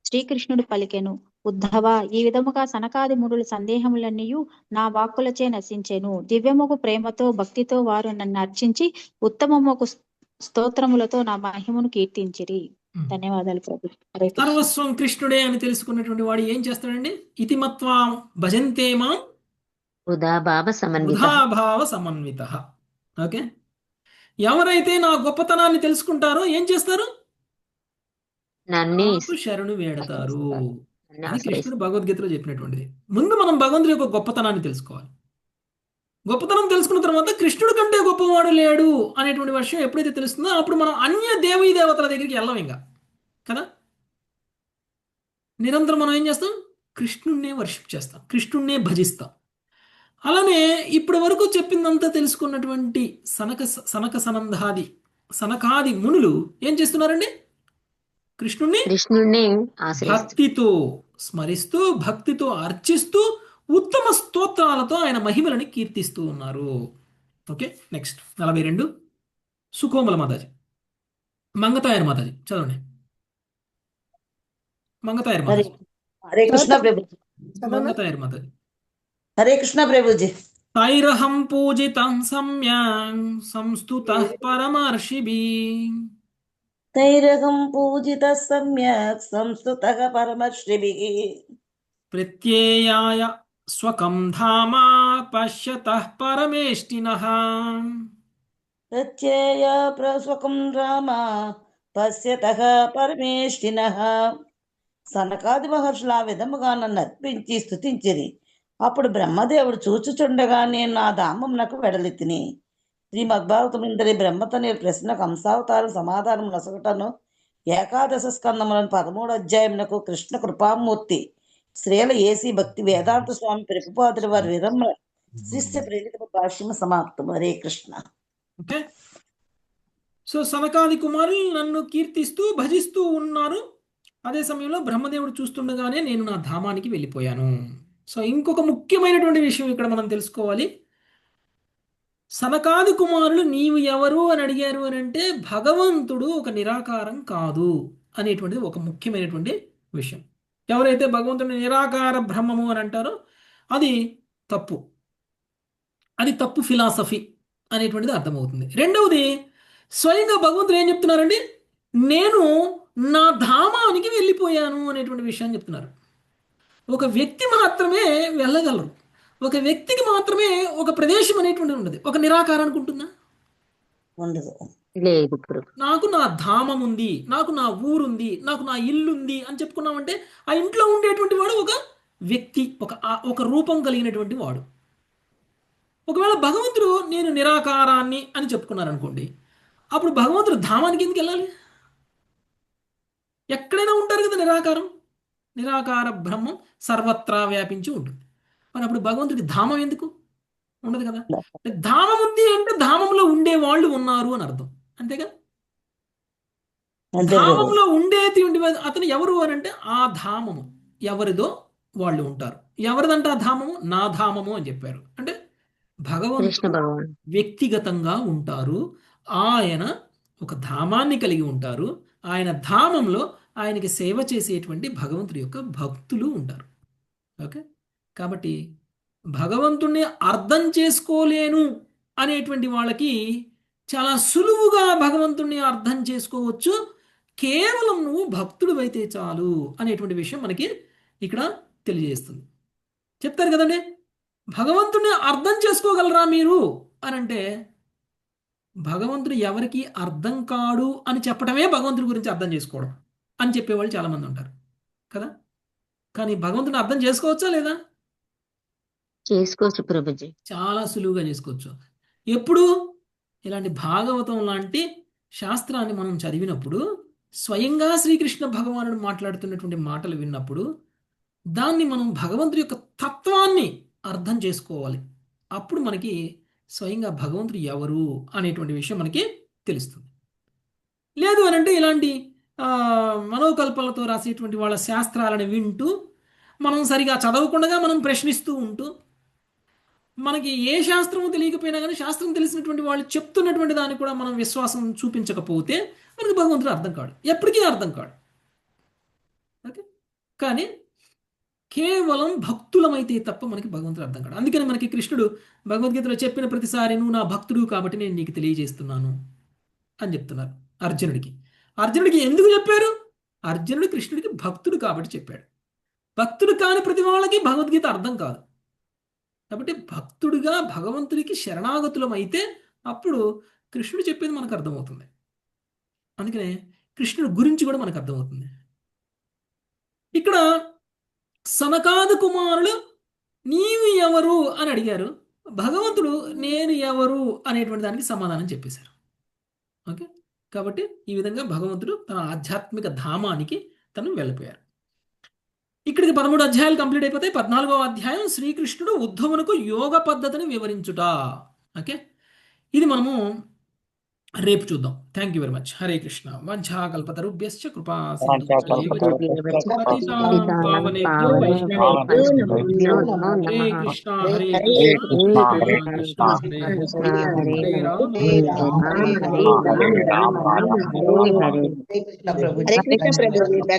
S9: శ్రీకృష్ణుడు పలికెను, ఉద్ధవ ఈ విధముగా సనకాది మునుల సందేహములన్నీయు నా వాక్కులచే నశించెను. దివ్యముకు ప్రేమతో భక్తితో వారు నన్ను అర్చించి ఉత్తమముకు స్తోత్రములతో నా మహిమను కీర్తించిరి. ధన్యవాదాలు ప్రభు. హరే కృష్ణ.
S1: సర్వస్వం కృష్ణుడే అని తెలుసుకున్నటువంటి వాడు ఏం చేస్తాడండి? ఇతిమత్వా భజంతే మాం
S6: ఉదాభావ సమన్విత.
S1: ఉదాభావ సమన్విత. ఓకే, ఎవరైతే నా గొప్పతనాన్ని తెలుసుకుంటారో ఏం చేస్తారు?
S6: నన్నే
S1: నాకు శరణు వేడతారు.
S6: నన్ను
S1: అది కృష్ణుడు
S6: ఆశ్రయిస్తారు.
S1: భగవద్గీతలో చెప్పినటువంటిది. ముందు మనం భగవంతుడి యొక్క గొప్పతనాన్ని తెలుసుకోవాలి. గొప్పతనం తెలుసుకున్న తర్వాత కృష్ణుడు కంటే గొప్పవాడు లేడు అనేటువంటి విషయం ఎప్పుడైతే తెలుస్తుందో అప్పుడు మనం అన్య దేవీ దేవతల దగ్గరికి వెళ్ళం ఇంకా కదా. నిరంతరం మనం ఏం చేస్తాం? కృష్ణుణ్ణే వర్షిప్ చేస్తాం, కృష్ణుణ్ణే భజిస్తాం. అలానే ఇప్పటి వరకు చెప్పిందంతా తెలుసుకున్నటువంటి సనకాది మునులు ఏం చేస్తున్నారండి? కృష్ణుణ్ణి
S6: కృష్ణుణ్ణి ఆశ్రయిస్తారు.
S1: భక్తితో స్మరిస్తూ, భక్తితో అర్చిస్తూ, ఉత్తమ స్తోత్రాలతో ఆయన మహిమలని కీర్తిస్తూ ఉన్నారు. ఓకే, నెక్స్ట్ 42 సుకోమల మాతాజీ, మంగతాయర్ మాతాజీ చదవండి. మంగతాయర్
S4: హరే
S1: మాతాజీ,
S4: హరే కృష్ణ ప్రభుజీ.
S5: చదవనా?
S1: మంగతాయర్ మాతాజీ.
S4: హరే కృష్ణ ప్రభుజీ.
S1: తైరహం పూజితం సమ్యాం సంస్తుతః పరమర్షిభిః
S4: తైరగం పూజిత సమ్యక్ సంస్తుతః పరమర్షిభిః
S1: ప్రత్యేయాయ స్వకం ధామ పశ్యతః పరమేష్టినః.
S4: ప్రత్యయ ప్రస్వకం రామ పశ్యతః పరమేష్టినః. సనకాది మహర్షులు ఆ విధముగా నన్ను అర్పించి స్తుతించిరి. అప్పుడు బ్రహ్మదేవుడు చూచుచుండగా నేను నా ధామమునకు వెడలెత్తిని. శ్రీమద్భాగవతముందరి బ్రహ్మతనయుల ప్రశ్నకు కంసావతారం సమాధానం నొసగటను ఏకాదశ స్కందములను 13వ అధ్యాయమునకు కృష్ణ కృపామూర్తి శ్రీల ఏసీ భక్తి వేదాంత స్వామి ప్రభుపాదుల వారి విరమణ శిష్య ప్రేరిత భాష్యము సమాప్తం. హరే కృష్ణ.
S1: ఓకే, సో సనకాది కుమారులు నన్ను కీర్తిస్తూ భజిస్తూ ఉన్నారు. అదే సమయంలో బ్రహ్మదేవుడు చూస్తుండగానే నేను నా ధామానికి వెళ్ళిపోయాను. సో ఇంకొక ముఖ్యమైనటువంటి విషయం ఇక్కడ మనం తెలుసుకోవాలి. సనకాది కుమారులు నీవు ఎవరు అని అడిగారు అని అంటే భగవంతుడు ఒక నిరాకారం కాదు అనేటువంటిది ఒక ముఖ్యమైనటువంటి విషయం. ఎవరైతే భగవంతుడిని నిరాకార బ్రహ్మము అని అంటారో అది తప్పు, అది తప్పు ఫిలాసఫీ అనేటువంటిది అర్థమవుతుంది. రెండవది, స్వయంగా భగవంతుడు ఏం చెప్తున్నారండి? నేను నా ధామానికి వెళ్ళిపోయాను అనేటువంటి విషయాన్ని చెప్తున్నారు. ఒక వ్యక్తి మాత్రమే వెళ్ళగలరు, ఒక వ్యక్తికి మాత్రమే ఒక ప్రదేశం అనేటువంటిది ఉండదు. ఒక నిరాకారానికి ఉంటుందా?
S4: ఉండదు.
S6: లేదు ప్రభు.
S1: నాకు నా ధామం ఉంది, నాకు నా ఊరుంది, నాకు నా ఇల్లు ఉంది అని చెప్పుకున్నామంటే ఆ ఇంట్లో ఉండేటువంటి వాడు ఒక వ్యక్తి, ఒక రూపం కలిగినటువంటి వాడు. ఒకవేళ భగవంతుడు నేను నిరాకారాన్ని అని చెప్పుకున్నారనుకోండి, అప్పుడు భగవంతుడు ధామానికి ఎందుకు వెళ్ళాలి? ఎక్కడైనా ఉంటారు కదా నిరాకారం. నిరాకార బ్రహ్మం సర్వత్రా వ్యాపించి ఉంటుంది. మరి అప్పుడు భగవంతుడి ధామం ఎందుకు ఉండదు కదా? ధామం ఉంది అంటే ధామంలో ఉండే వాళ్ళు ఉన్నారు అని అర్థం, అంతేగా? ధామంలో ఉండేది అతను ఎవరు అని అంటే ఆ ధామము ఎవరిదో వాళ్ళు ఉంటారు. ఎవరిదంటే ఆ ధామము? నా ధామము అని చెప్పారు. అంటే
S6: కృష్ణ
S1: భగవంతుడు
S6: భగవాన్.
S1: వ్యక్తిగతంగా ఉంటారు. ఆయన ఒక ధామాన్ని కలిగి ఉంటారు. ఆయన ధామంలో ఆయనకి సేవ చేసేటువంటి భగవంతుడి యొక్క భక్తులు ఉంటారు. ఓకే, కాబట్టి భగవంతుణ్ణి అర్థం చేసుకోలేను అనేటువంటి వాళ్ళకి చాలా సులువుగా భగవంతుణ్ణి అర్థం చేసుకోవచ్చు. కేవలం నువ్వు భక్తుడు అయితే చాలు అనేటువంటి విషయం మనకి ఇక్కడ తెలియజేస్తుంది. చెప్తారు కదండి, భగవంతుణ్ణి అర్థం చేసుకోగలరా మీరు అని అంటే, భగవంతుడు ఎవరికి అర్థం కాడు అని చెప్పడమే భగవంతుడి గురించి అర్థం చేసుకోవడం అని చెప్పేవాళ్ళు చాలామంది ఉంటారు కదా. కానీ భగవంతుని అర్థం చేసుకోవచ్చా లేదా?
S6: చేసుకోవచ్చు ప్రభుజీ.
S1: చాలా సులువుగా చేసుకోవచ్చు. ఎప్పుడు? ఇలాంటి భాగవతం లాంటి శాస్త్రాన్ని మనం చదివినప్పుడు, స్వయంగా శ్రీకృష్ణ భగవానుడు మాట్లాడుతున్నటువంటి మాటలు విన్నప్పుడు దాన్ని మనం భగవంతుడి యొక్క తత్వాన్ని అర్థం చేసుకోవాలి. అప్పుడు మనకి స్వయంగా భగవంతుడు ఎవరు అనేటువంటి విషయం మనకి తెలుస్తుంది. లేదు అని అంటే ఇలాంటి మనోకల్పనలతో రాసేటువంటి వాళ్ళ శాస్త్రాలను వింటూ మనం సరిగా చదవకుండా మనం ప్రశ్నిస్తూ ఉంటూ, మనకి ఏ శాస్త్రము తెలియకపోయినా కానీ శాస్త్రం తెలిసినటువంటి వాళ్ళు చెప్తున్నటువంటి దానికి కూడా మనం విశ్వాసం చూపించకపోతే మనకి భగవంతుడు అర్థం కాడు, ఎప్పటికీ అర్థం కాడు. ఓకే, కానీ కేవలం భక్తులమైతే తప్ప మనకి భగవంతుడు అర్థం కాడు. అందుకని మనకి కృష్ణుడు భగవద్గీతలో చెప్పిన ప్రతిసారి నువ్వు నా భక్తుడు కాబట్టి నేను నీకు తెలియజేస్తున్నాను అని చెప్తున్నారు అర్జునుడికి. అర్జునుడికి ఎందుకు చెప్పారు? అర్జునుడు కృష్ణుడికి భక్తుడు కాబట్టి చెప్పాడు. భక్తుడు కాని ప్రతి వాళ్ళకి భగవద్గీత అర్థం కాదు. కాబట్టి భక్తుడిగా భగవంతుడికి శరణాగతులం అయితే అప్పుడు కృష్ణుడు చెప్పేది మనకు అర్థమవుతుంది. అందుకనే కృష్ణుడి గురించి కూడా మనకు అర్థమవుతుంది. ఇక్కడ సనకాది కుమారులు నీవు ఎవరు అని అడిగారు. భగవంతుడు నేను ఎవరు అనేటువంటి దానికి సమాధానం చెప్పేశారు. ఓకే, కాబట్టి ఈ విధంగా భగవంతుడు తన ఆధ్యాత్మిక ధామానికి తను వెళ్ళిపోయారు. ఇక్కడికి 13 అధ్యాయాలు కంప్లీట్ అయిపోతాయి. 14వ అధ్యాయం శ్రీకృష్ణుడు ఉద్ధవునకు యోగ పద్ధతిని వివరించుట. ఓకే, ఇది మనము రేపు చూద్దాం. Thank you very much. Hare Krishna. వంఛాకల్పతరుభ్యశ్చ కృపా సింధుభ్యో పతితానాం పావనేభ్యో వైష్ణవేభ్యో హరే కృష్ణ హరే కృష్ణ కృష్ణ హరే హరే రామ హరే రామ
S6: హరే కృష్ణ ప్రభుజీ.